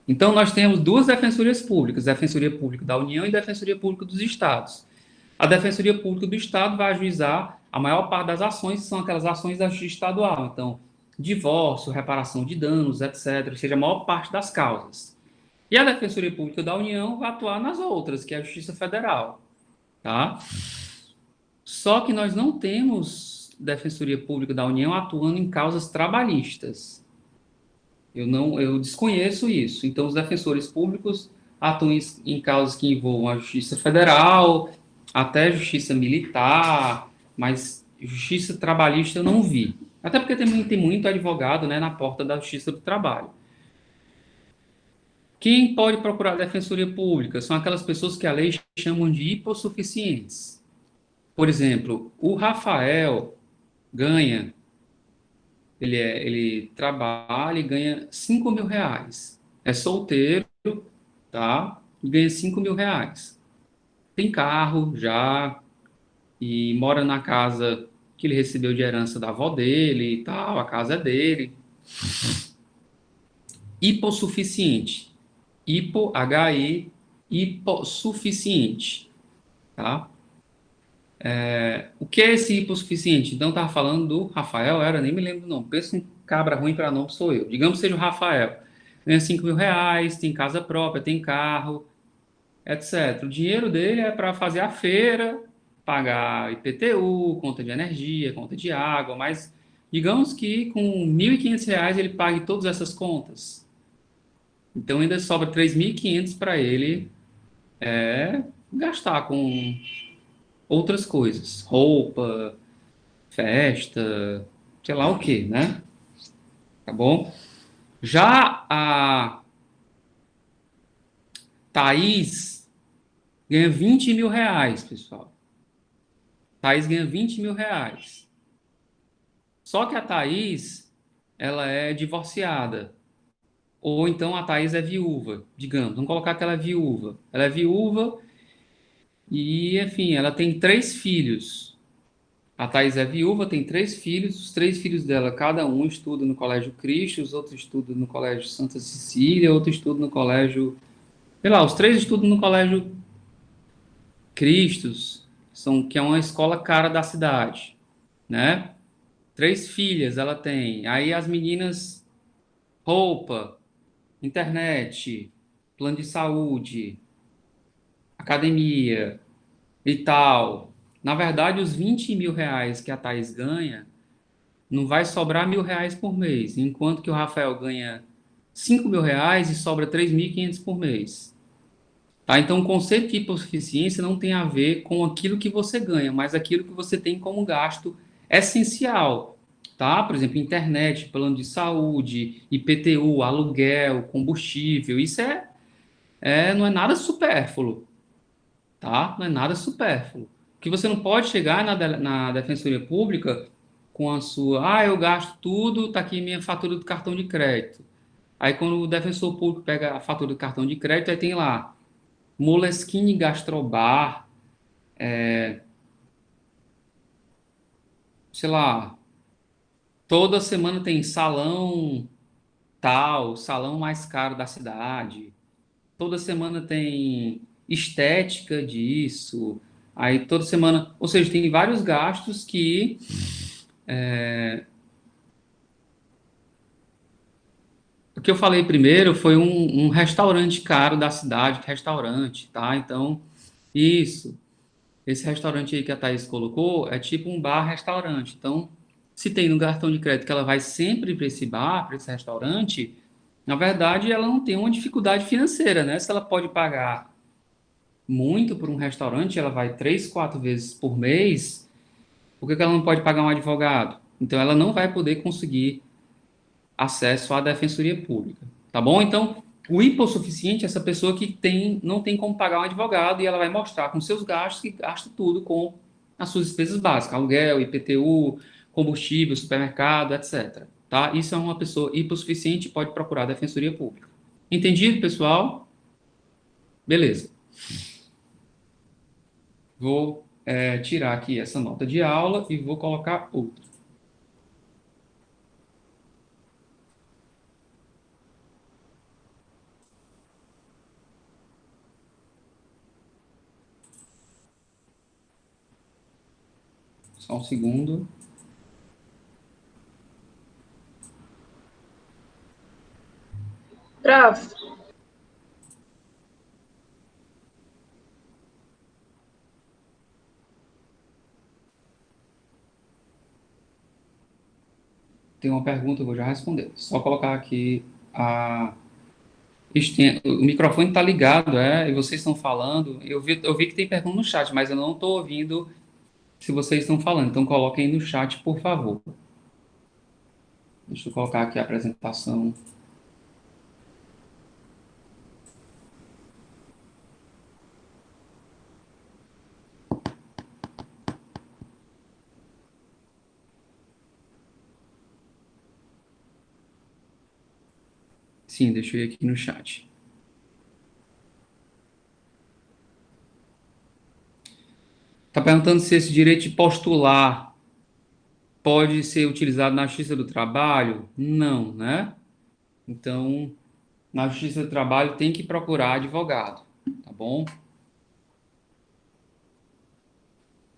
A: Então, nós temos duas defensorias públicas, a Defensoria Pública da União e a Defensoria Pública dos Estados. A Defensoria Pública do Estado vai ajuizar a maior parte das ações, que são aquelas ações da Justiça Estadual. Então, divórcio, reparação de danos, etc., ou seja, a maior parte das causas. E a Defensoria Pública da União vai atuar nas outras, que é a Justiça Federal. Tá? Só que nós não temos Defensoria Pública da União atuando em causas trabalhistas. Eu desconheço isso. Então, os defensores públicos atuam em causas que envolvam a Justiça Federal, até Justiça Militar, mas Justiça Trabalhista eu não vi. Até porque também tem muito advogado, né, na porta da Justiça do Trabalho. Quem pode procurar a Defensoria Pública? São aquelas pessoas que a lei chamam de hipossuficientes. Por exemplo, o Rafael ganha... Ele trabalha e ganha 5 mil reais. É solteiro, tá? E ganha 5 mil reais. Tem carro já e mora na casa que ele recebeu de herança da avó dele e tal, a casa é dele. Hipossuficiente. H-I, hipossuficiente, tá? O que é esse hipossuficiente? Então, estava falando do Rafael, nem me lembro o nome. Pensa um cabra ruim para nome, sou eu. Digamos que seja o Rafael. Ganha 5 mil reais, tem casa própria, tem carro, etc. O dinheiro dele é para fazer a feira, pagar IPTU, conta de energia, conta de água, mas Digamos que com R$ 1.500 ele pague todas essas contas. Então ainda sobra 3.500 para ele gastar com outras coisas, roupa, festa, sei lá o que, né? Tá bom? Já a Thaís ganha R$ 20.000, pessoal. Thaís ganha R$ 20.000. Só que a Thaís, ela é divorciada. Ou então a Thaís é viúva, digamos. Vamos colocar que ela é viúva. Ela é viúva e, enfim, ela tem 3 filhos. A Thaís é viúva, tem 3 filhos. Os 3 filhos dela, cada um estuda no Colégio Cristo, os outros estudam no Colégio Santa Cecília, outro estuda no Colégio... Sei lá, os 3 estudam no Colégio Cristos, que é uma escola cara da cidade, né? 3 filhas ela tem. Aí as meninas, roupa, internet, plano de saúde, academia e tal. Na verdade, os R$ 20.000 que a Thaís ganha, não vai sobrar R$ 1.000 por mês, enquanto que o Rafael ganha R$ 5.000 e sobra 3.500 por mês. Tá? Então, o conceito de hipossuficiência não tem a ver com aquilo que você ganha, mas aquilo que você tem como gasto essencial. Tá? Por exemplo, internet, plano de saúde, IPTU, aluguel, combustível. Isso não é nada supérfluo. Tá? Não é nada supérfluo. Que você não pode chegar na Defensoria Pública com a sua, eu gasto tudo, tá aqui minha fatura do cartão de crédito. Aí quando o defensor público pega a fatura do cartão de crédito, aí tem lá Moleskine Gastrobar, sei lá, toda semana tem salão tal, salão mais caro da cidade. Toda semana tem estética disso. Aí toda semana, ou seja, tem vários gastos que o que eu falei primeiro foi um restaurante caro da cidade, restaurante, tá? Então, isso. Esse restaurante aí que a Thaís colocou é tipo um bar-restaurante. Então, se tem no cartão de crédito que ela vai sempre para esse bar, para esse restaurante, na verdade ela não tem uma dificuldade financeira, né? Se ela pode pagar muito por um restaurante, ela vai 3, 4 vezes por mês, por que que ela não pode pagar um advogado? Então, ela não vai poder conseguir acesso à defensoria pública, tá bom? Então, o hipossuficiente é essa pessoa que não tem como pagar um advogado e ela vai mostrar com seus gastos que gasta tudo com as suas despesas básicas, aluguel, IPTU, combustível, supermercado, etc. Tá? Isso é uma pessoa hipossuficiente e pode procurar a defensoria pública. Entendido, pessoal? Beleza. Vou tirar aqui essa nota de aula e vou colocar outra. Só um segundo.
B: Prof,
A: Tem uma pergunta, eu vou já responder. Só colocar aqui o microfone está ligado, e vocês estão falando. Eu vi que tem pergunta no chat, mas eu não estou ouvindo se vocês estão falando. Então, coloquem no chat, por favor. Deixa eu colocar aqui a apresentação. Sim, deixa eu ir aqui no chat. Está perguntando se esse direito de postular pode ser utilizado na Justiça do Trabalho? Não, né? Então, na Justiça do Trabalho tem que procurar advogado, tá bom?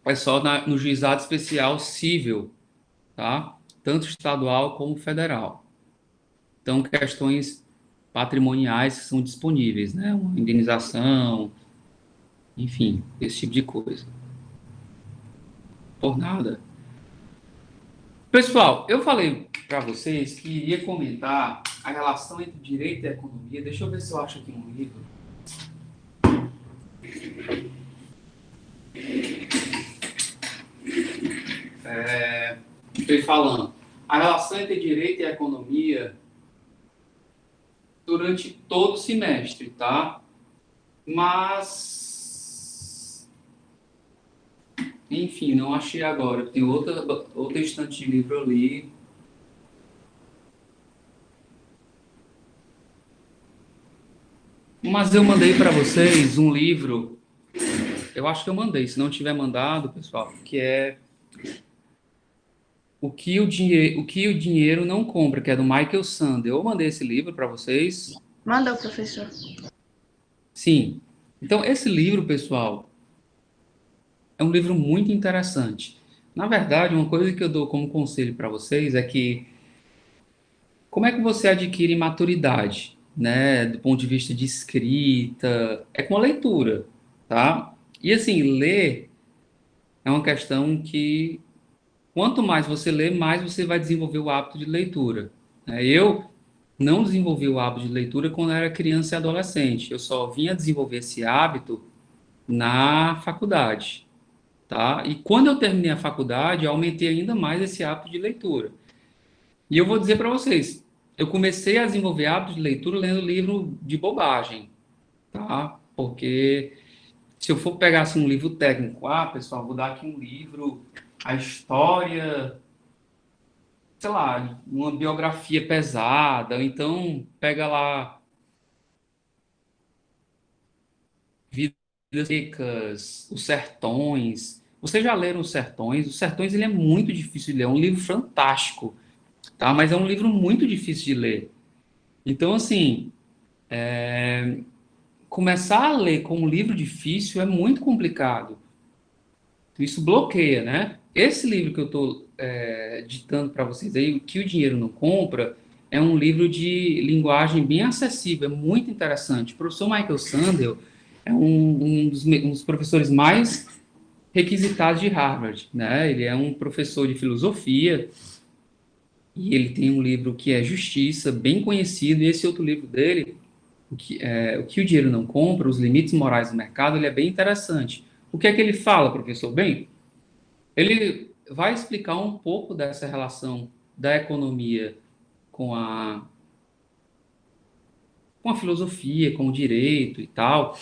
A: É só no Juizado Especial Cível, tá? Tanto estadual como federal. Então, questões patrimoniais que são disponíveis, né? Uma indenização, enfim, esse tipo de coisa. Por nada. Pessoal, eu falei para vocês que iria comentar a relação entre direito e economia. Deixa eu ver se eu acho aqui um livro. Estou falando. A relação entre direito e economia durante todo o semestre, tá? Mas, enfim, não achei agora. Tem outra estante de livro ali. Mas eu mandei para vocês um livro, eu acho que eu mandei, se não tiver mandado, pessoal, que é o que o dinheiro não compra, que é do Michael Sandel. Eu mandei esse livro para vocês.
C: Manda, professor.
A: Sim. Então, esse livro, pessoal, é um livro muito interessante. Na verdade, uma coisa que eu dou como conselho para vocês é que como é que você adquire maturidade, né, do ponto de vista de escrita? É com a leitura, tá? E assim, ler é uma questão que quanto mais você lê, mais você vai desenvolver o hábito de leitura, né? Eu não desenvolvi o hábito de leitura quando eu era criança e adolescente. Eu só vinha desenvolver esse hábito na faculdade, tá? E quando eu terminei a faculdade, eu aumentei ainda mais esse hábito de leitura. E eu vou dizer para vocês, eu comecei a desenvolver hábito de leitura lendo livro de bobagem, tá? Porque se eu for pegar assim, um livro técnico, pessoal, vou dar aqui um livro, a história, sei lá, uma biografia pesada, ou então pega lá Vidas Secas, Os Sertões. Vocês já leram Os Sertões? Os Sertões ele é muito difícil de ler, é um livro fantástico, tá? Mas é um livro muito difícil de ler. Então, assim, começar a ler com um livro difícil é muito complicado. Isso bloqueia, né? Esse livro que eu estou ditando para vocês aí, O que o Dinheiro Não Compra, é um livro de linguagem bem acessível, é muito interessante. O professor Michael Sandel é um dos professores mais requisitados de Harvard, né? Ele é um professor de filosofia e ele tem um livro que é Justiça, bem conhecido, e esse outro livro dele, o que o Dinheiro Não Compra, Os Limites Morais do Mercado, ele é bem interessante. O que é que ele fala, professor? Bem, ele vai explicar um pouco dessa relação da economia com com a filosofia, com o direito e tal,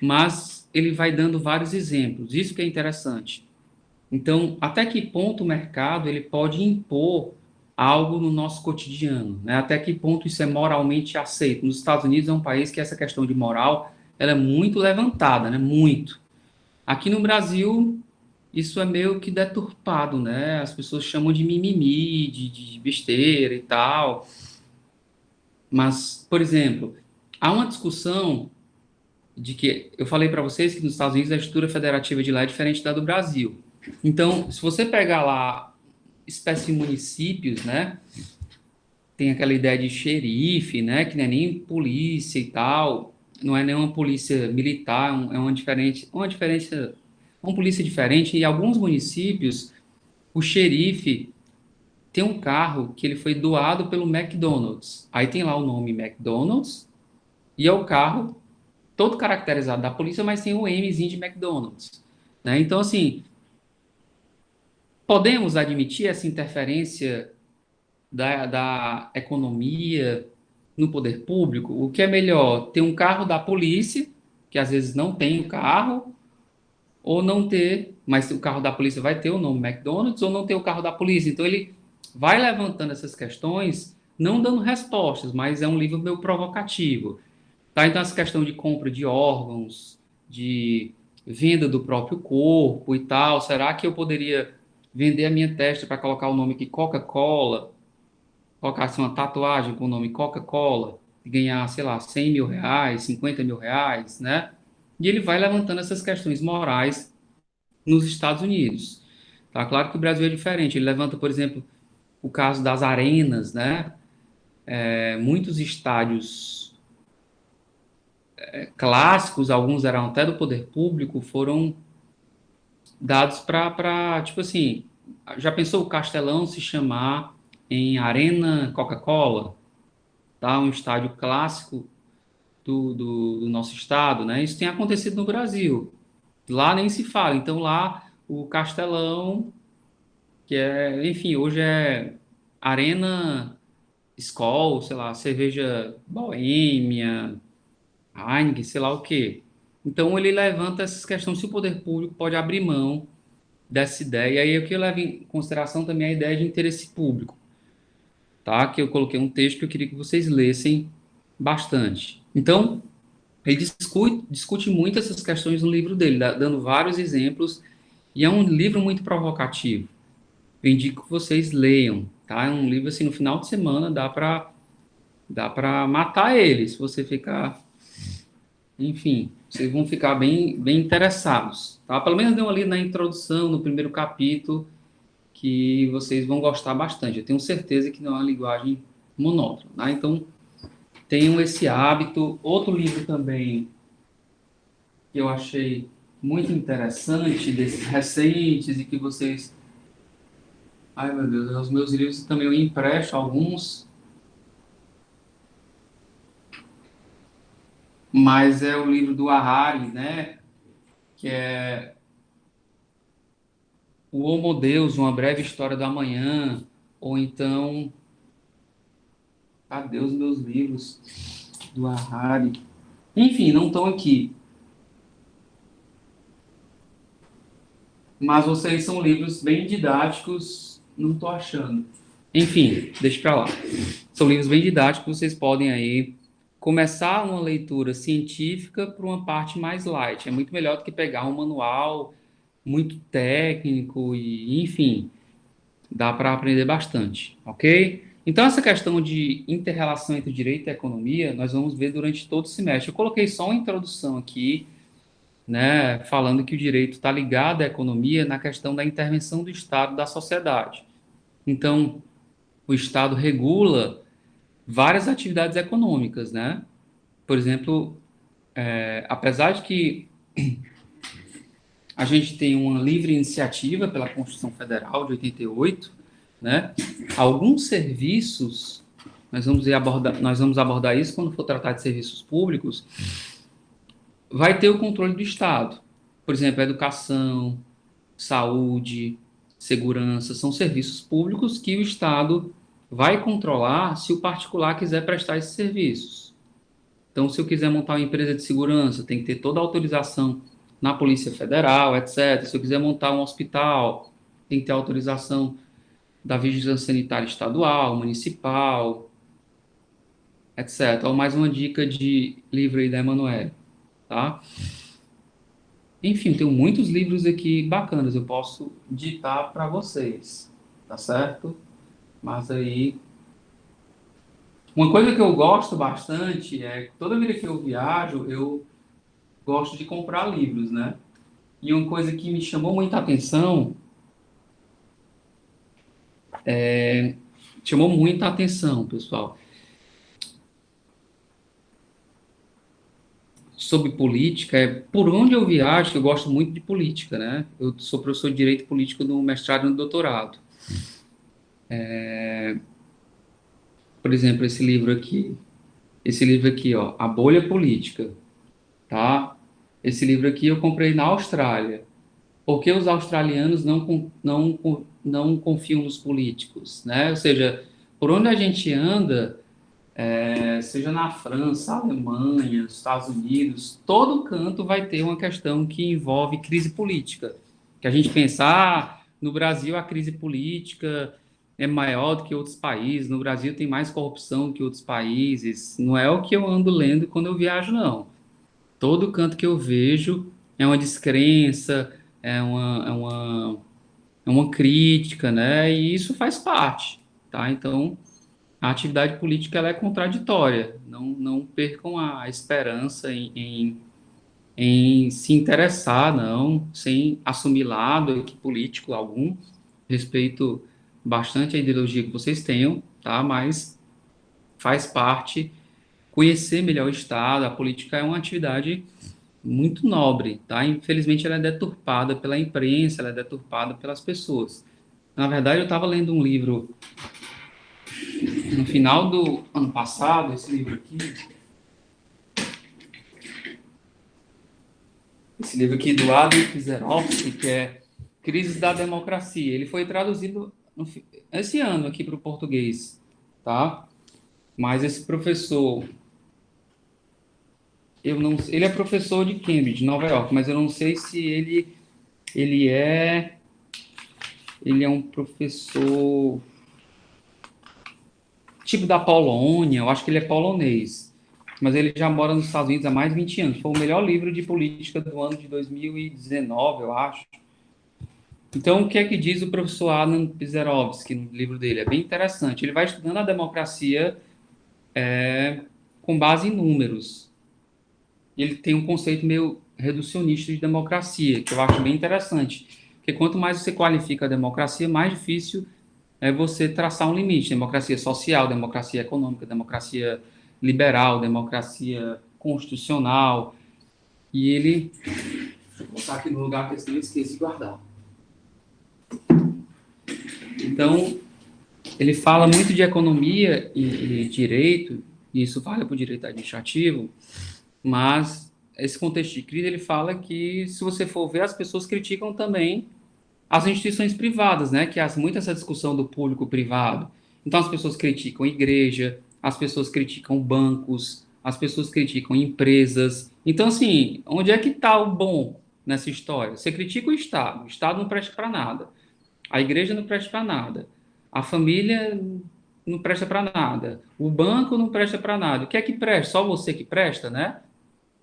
A: mas ele vai dando vários exemplos, isso que é interessante. Então, até que ponto o mercado ele pode impor algo no nosso cotidiano, né? Até que ponto isso é moralmente aceito? Nos Estados Unidos é um país que essa questão de moral ela é muito levantada, né? Muito. Aqui no Brasil, isso é meio que deturpado, né? As pessoas chamam de mimimi, de besteira e tal. Mas, por exemplo, há uma discussão de que eu falei para vocês que nos Estados Unidos a estrutura federativa de lá é diferente da do Brasil. Então, se você pegar lá espécie de municípios, né? Tem aquela ideia de xerife, né? Que não é nem polícia e tal, não é nem uma polícia militar, é uma polícia diferente. E em alguns municípios, o xerife tem um carro que ele foi doado pelo McDonald's. Aí tem lá o nome McDonald's e é o carro todo caracterizado da polícia, mas tem o Mzinho de McDonald's, né? Então, assim, podemos admitir essa interferência da economia no poder público? O que é melhor, ter um carro da polícia, que às vezes não tem o carro, ou não ter, mas o carro da polícia vai ter o nome McDonald's, ou não ter o carro da polícia. Então, ele vai levantando essas questões, não dando respostas, mas é um livro meio provocativo. Tá? Então, essa questão de compra de órgãos, de venda do próprio corpo e tal, será que eu poderia vender a minha testa para colocar o nome aqui Coca-Cola, colocasse uma tatuagem com o nome Coca-Cola e ganhar, sei lá, 100 mil reais, 50 mil reais, né? E ele vai levantando essas questões morais nos Estados Unidos. Tá claro que o Brasil é diferente. Ele levanta, por exemplo, o caso das arenas, né? Muitos estádios clássicos, alguns eram até do poder público, foram dados para, tipo assim, Já pensou o Castelão se chamar em Arena Coca-Cola? Tá? Um estádio clássico do nosso estado, né? Isso tem acontecido no Brasil. Lá nem se fala. Então lá o Castelão, que é, enfim, hoje é Arena Skol, sei lá, cerveja Boêmia, Heineken, sei lá o quê. Então ele levanta essas questões se o poder público pode abrir mão dessa ideia. E aí o que eu levo em consideração também é a ideia de interesse público, tá? Que eu coloquei um texto que eu queria que vocês lessem bastante. Então, ele discute muito essas questões no livro dele, dando vários exemplos, e é um livro muito provocativo. Eu indico que vocês leiam, tá? É um livro assim, no final de semana dá para matar ele, se você ficar, enfim, vocês vão ficar bem interessados, tá? Pelo menos dê uma lida na introdução, no primeiro capítulo, que vocês vão gostar bastante. Eu tenho certeza que não é uma linguagem monótona, tá? Então, tenham esse hábito. Outro livro também que eu achei muito interessante, desses recentes, e que vocês... Ai, meu Deus, os meus livros também eu empresto alguns, mas é o livro do Harari, né? Que é O Homo Deus, Uma Breve História do Amanhã, ou então... Cadê os meus livros do Harari? Enfim, não estão aqui. Mas vocês são livros bem didáticos, não estou achando. Enfim, deixa para lá. São livros bem didáticos, vocês podem aí começar uma leitura científica por uma parte mais light. É muito melhor do que pegar um manual muito técnico e, enfim, dá para aprender bastante, ok? Então, essa questão de inter-relação entre direito e economia, nós vamos ver durante todo o semestre. Eu coloquei só uma introdução aqui, né, falando que o direito está ligado à economia na questão da intervenção do Estado da sociedade. Então, o Estado regula várias atividades econômicas, né? Por exemplo, apesar de que a gente tem uma livre iniciativa pela Constituição Federal de 88, né? Alguns serviços, nós vamos abordar isso quando for tratar de serviços públicos, vai ter o controle do Estado. Por exemplo, educação, saúde, segurança, são serviços públicos que o Estado vai controlar se o particular quiser prestar esses serviços. Então, se eu quiser montar uma empresa de segurança, tem que ter toda a autorização na Polícia Federal, etc. Se eu quiser montar um hospital, tem que ter autorização da Vigilância Sanitária Estadual, Municipal, etc. Ou mais uma dica de livro aí da Emanuele, tá? Enfim, tenho muitos livros aqui bacanas, eu posso ditar para vocês, tá certo? Mas aí, uma coisa que eu gosto bastante é que toda vida que eu viajo, eu gosto de comprar livros, né? E uma coisa que me chamou muita atenção, pessoal, sobre política, é por onde eu viajo, que eu gosto muito de política, né? Eu sou professor de Direito Político no mestrado e no doutorado. Por exemplo, esse livro aqui, ó, A Bolha Política, tá? Esse livro aqui eu comprei na Austrália. Por que os australianos não confiam nos políticos, né? Ou seja, por onde a gente anda, seja na França, Alemanha, Estados Unidos, todo canto vai ter uma questão que envolve crise política. Que a gente pensa, no Brasil a crise política é maior do que outros países, no Brasil tem mais corrupção que outros países. Não é o que eu ando lendo quando eu viajo, não. Todo canto que eu vejo é uma descrença, é uma crítica, né? E isso faz parte, tá? Então, a atividade política ela é contraditória. Não percam a esperança em se interessar, não, sem assumir lado político algum. Respeito bastante a ideologia que vocês tenham, tá? Mas faz parte conhecer melhor o Estado. A política é uma atividade muito nobre, tá? Infelizmente ela é deturpada pela imprensa, ela é deturpada pelas pessoas. Na verdade, eu estava lendo um livro no final do ano passado, esse livro aqui. Esse livro aqui do Adam Kiserovsky, que é Crises da Democracia. Ele foi traduzido esse ano aqui para o português, tá? Mas esse professor, ele é professor de Cambridge, Nova York, mas eu não sei se ele é um professor tipo da Polônia, eu acho que ele é polonês, mas ele já mora nos Estados Unidos há mais de 20 anos. Foi o melhor livro de política do ano de 2019, eu acho. Então, o que é que diz o professor Adam Pizerovski no livro dele? É bem interessante. Ele vai estudando a democracia com base em números. Ele tem um conceito meio reducionista de democracia, que eu acho bem interessante. Porque quanto mais você qualifica a democracia, mais difícil é você traçar um limite. Democracia social, democracia econômica, democracia liberal, democracia constitucional. E ele... Vou botar aqui no lugar que eu esqueci de guardar. Então, ele fala muito de economia e direito, e isso vale para o direito administrativo, mas esse contexto de crise, ele fala que, se você for ver, as pessoas criticam também as instituições privadas, né? Que há muito essa discussão do público-privado. Então, as pessoas criticam igreja, as pessoas criticam bancos, as pessoas criticam empresas. Então, assim, onde é que está o bom nessa história? Você critica o Estado não presta para nada. A igreja não presta para nada. A família não presta para nada. O banco não presta para nada. O que é que presta? Só você que presta, né?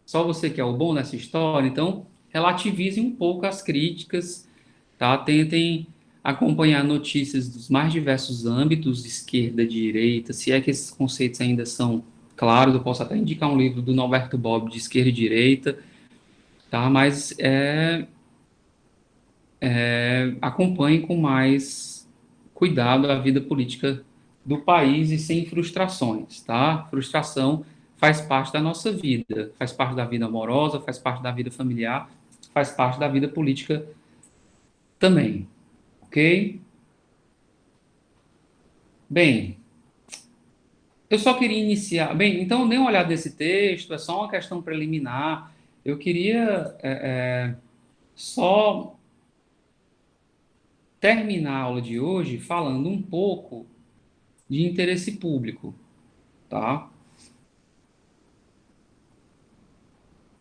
A: Só você que é o bom nessa história. Então, relativize um pouco as críticas, tá? Tentem acompanhar notícias dos mais diversos âmbitos, esquerda, direita, se é que esses conceitos ainda são claros. Eu posso até indicar um livro do Norberto Bobbio de esquerda e direita, tá? Mas acompanhe com mais cuidado a vida política do país e sem frustrações, tá? Frustração faz parte da nossa vida, faz parte da vida amorosa, faz parte da vida familiar, faz parte da vida política também, ok? Bem, eu só queria iniciar... Bem, então dê uma olhada nesse texto, é só uma questão preliminar. Eu queria só terminar a aula de hoje falando um pouco de interesse público, tá?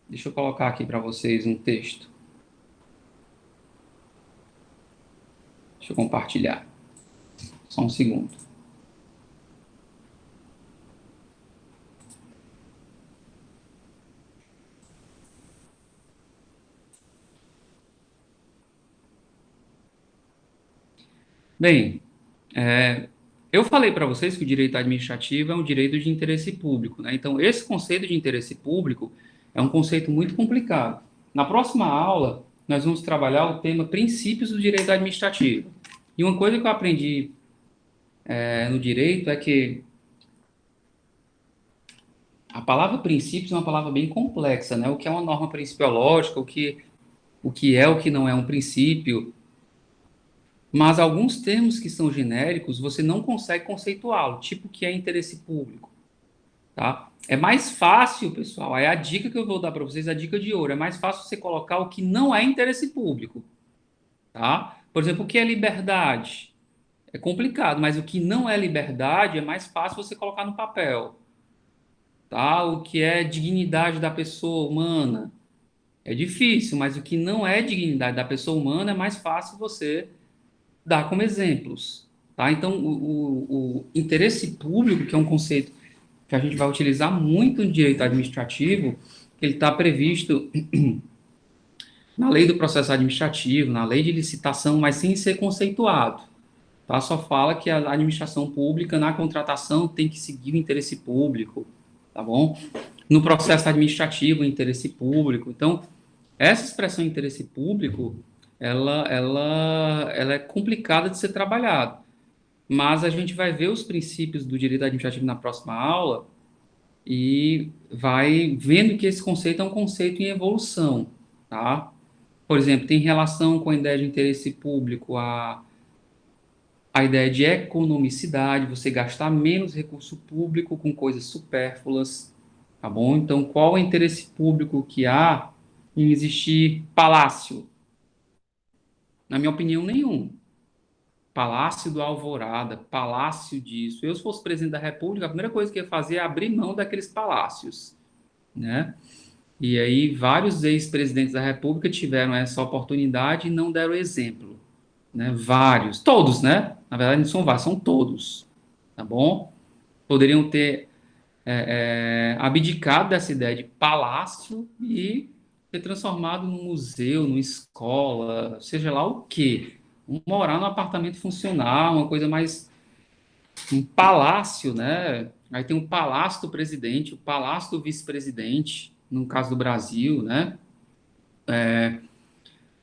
A: Deixa eu colocar aqui para vocês um texto. Deixa eu compartilhar. Só um segundo. Bem, eu falei para vocês que o direito administrativo é um direito de interesse público, né? Então, esse conceito de interesse público é um conceito muito complicado. Na próxima aula, nós vamos trabalhar o tema princípios do direito administrativo. E uma coisa que eu aprendi no direito é que a palavra princípios é uma palavra bem complexa, né? O que é uma norma principiológica, o que é, o que não é um princípio. Mas alguns termos que são genéricos, você não consegue conceituá-lo, tipo o que é interesse público, tá? É mais fácil, pessoal, é a dica que eu vou dar para vocês, a dica de ouro, é mais fácil você colocar o que não é interesse público, tá? Por exemplo, o que é liberdade? É complicado, mas o que não é liberdade é mais fácil você colocar no papel, tá? O que é dignidade da pessoa humana? É difícil, mas o que não é dignidade da pessoa humana é mais fácil você dar como exemplos, tá? Então, o interesse público, que é um conceito que a gente vai utilizar muito no direito administrativo, ele está previsto na lei do processo administrativo, na lei de licitação, mas sem ser conceituado, tá? Só fala que a administração pública, na contratação, tem que seguir o interesse público, tá bom? No processo administrativo, o interesse público. Então, essa expressão interesse público, ela é complicada de ser trabalhada, mas a gente vai ver os princípios do direito administrativo na próxima aula e vai vendo que esse conceito é um conceito em evolução, tá? Por exemplo, tem relação com a ideia de interesse público a ideia de economicidade, você gastar menos recurso público com coisas supérfluas, tá bom? Então, qual é o interesse público que há em existir palácio? Na minha opinião, nenhum. Palácio do Alvorada, palácio disso. Eu, se fosse presidente da República, a primeira coisa que eu ia fazer é abrir mão daqueles palácios, né? E aí, vários ex-presidentes da República tiveram essa oportunidade e não deram exemplo, né? Vários, todos, né? Na verdade, não são vários, são todos, tá bom? Poderiam ter abdicado dessa ideia de palácio e ter transformado num museu, numa escola, seja lá o quê. Morar num apartamento funcional, uma coisa mais um palácio, né? Aí tem o palácio do presidente, o palácio do vice-presidente, no caso do Brasil, né?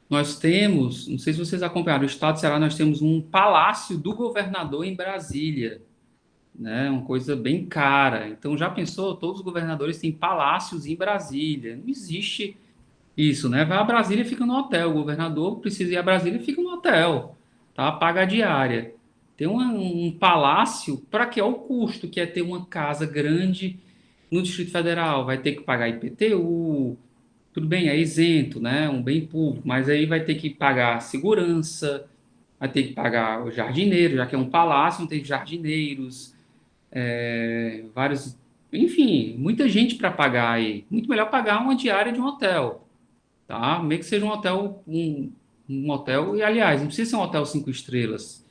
A: Nós temos, não sei se vocês acompanharam, no estado do Ceará nós temos um palácio do governador em Brasília, né? Uma coisa bem cara. Então já pensou, todos os governadores têm palácios em Brasília. Não existe isso, né? Vai a Brasília e fica no hotel. O governador precisa ir a Brasília e fica no hotel, tá? Paga a diária. Tem um palácio, para que é o custo, que é ter uma casa grande no Distrito Federal. Vai ter que pagar IPTU, tudo bem, é isento, né? Um bem público, mas aí vai ter que pagar segurança, vai ter que pagar o jardineiro, já que é um palácio, não tem jardineiros, vários, enfim, muita gente para pagar aí. Muito melhor pagar uma diária de um hotel, tá? Meio que seja um hotel, um hotel, e aliás, não precisa ser um hotel 5 estrelas.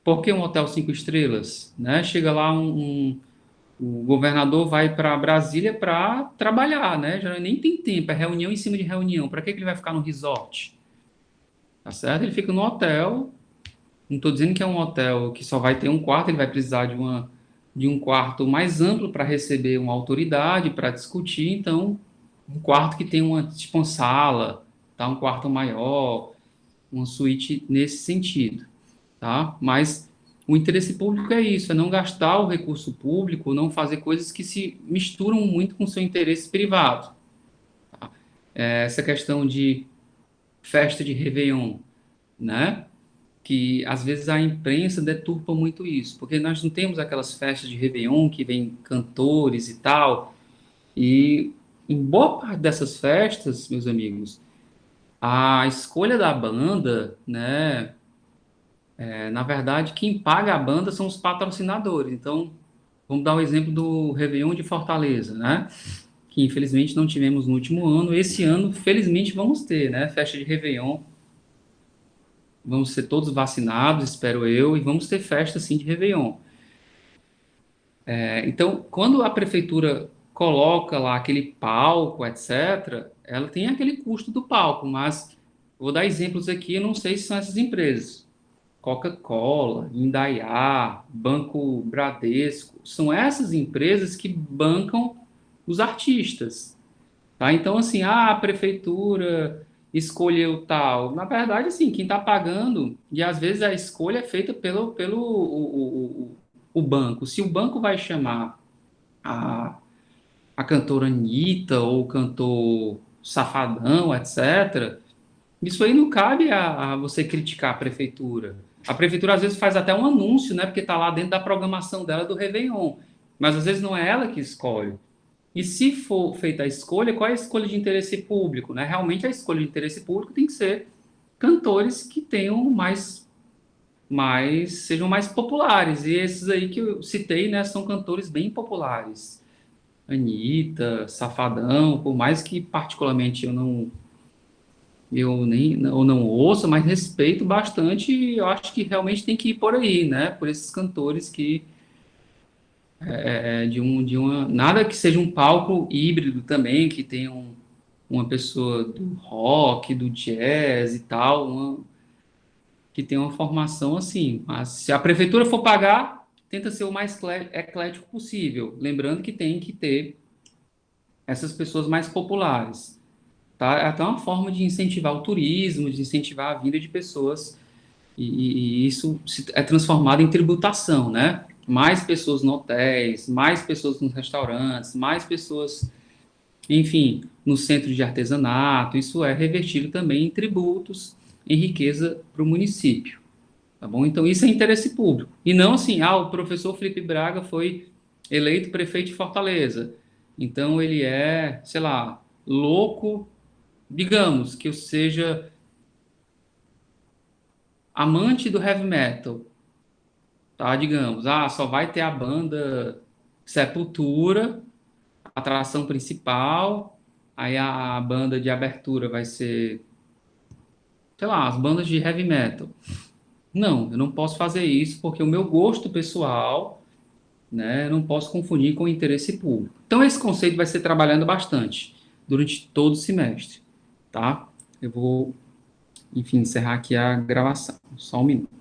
A: Por que um hotel 5 estrelas? Né? Chega lá o governador vai para Brasília para trabalhar, né? Já nem tem tempo, é reunião em cima de reunião. Para que ele vai ficar no resort? Tá certo? Ele fica no hotel. Não estou dizendo que é um hotel que só vai ter um quarto, ele vai precisar de um quarto mais amplo para receber uma autoridade, para discutir. Então, um quarto que tem tipo uma sala, tá? Um quarto maior, uma suíte nesse sentido, tá? Mas o interesse público é isso, é não gastar o recurso público, não fazer coisas que se misturam muito com o seu interesse privado. Essa questão de festa de Réveillon, né? Que às vezes a imprensa deturpa muito isso, porque nós não temos aquelas festas de Réveillon que vem cantores e tal, e em boa parte dessas festas, meus amigos, a escolha da banda, né, na verdade, quem paga a banda são os patrocinadores. Então, vamos dar o exemplo do Réveillon de Fortaleza, né, que infelizmente não tivemos no último ano. Esse ano, felizmente, vamos ter, né, festa de Réveillon. Vamos ser todos vacinados, espero eu, e vamos ter festa, sim, de Réveillon. Então, quando a prefeitura coloca lá aquele palco, etc., ela tem aquele custo do palco, mas vou dar exemplos aqui, eu não sei se são essas empresas. Coca-Cola, Indaiá, Banco Bradesco, são essas empresas que bancam os artistas. Tá? Então, assim, a prefeitura escolheu tal. Na verdade, assim, quem está pagando, e às vezes a escolha é feita pelo o banco. Se o banco vai chamar a, a cantora Anitta ou o cantor Safadão, etc., isso aí não cabe a você criticar a prefeitura. A prefeitura às vezes faz até um anúncio, né? Porque está lá dentro da programação dela do Réveillon. Mas às vezes não é ela que escolhe. E se for feita a escolha, qual é a escolha de interesse público, né? Realmente a escolha de interesse público tem que ser cantores que tenham sejam mais populares. E esses aí que eu citei, né, são cantores bem populares. Anitta, Safadão, por mais que particularmente eu não ouço, mas respeito bastante, e eu acho que realmente tem que ir por aí, né? Por esses cantores que nada que seja um palco híbrido também, que tenha uma pessoa do rock, do jazz e tal, que tenha uma formação assim. Mas se a prefeitura for pagar, tenta ser o mais eclético possível, lembrando que tem que ter essas pessoas mais populares. Tá? É até uma forma de incentivar o turismo, de incentivar a vinda de pessoas, e isso é transformado em tributação, né? Mais pessoas nos hotéis, mais pessoas nos restaurantes, mais pessoas, enfim, no centro de artesanato, isso é revertido também em tributos, em riqueza para o município, tá bom? Então, isso é interesse público. E não assim, o professor Felipe Braga foi eleito prefeito de Fortaleza. Então, ele é, sei lá, louco, digamos, que eu seja amante do heavy metal, tá? Digamos, só vai ter a banda Sepultura, atração principal, aí a banda de abertura vai ser, sei lá, as bandas de heavy metal. Não, eu não posso fazer isso porque o meu gosto pessoal, né, eu não posso confundir com o interesse público. Então, esse conceito vai ser trabalhando bastante durante todo o semestre, tá? Eu vou, enfim, encerrar aqui a gravação. Só um minuto.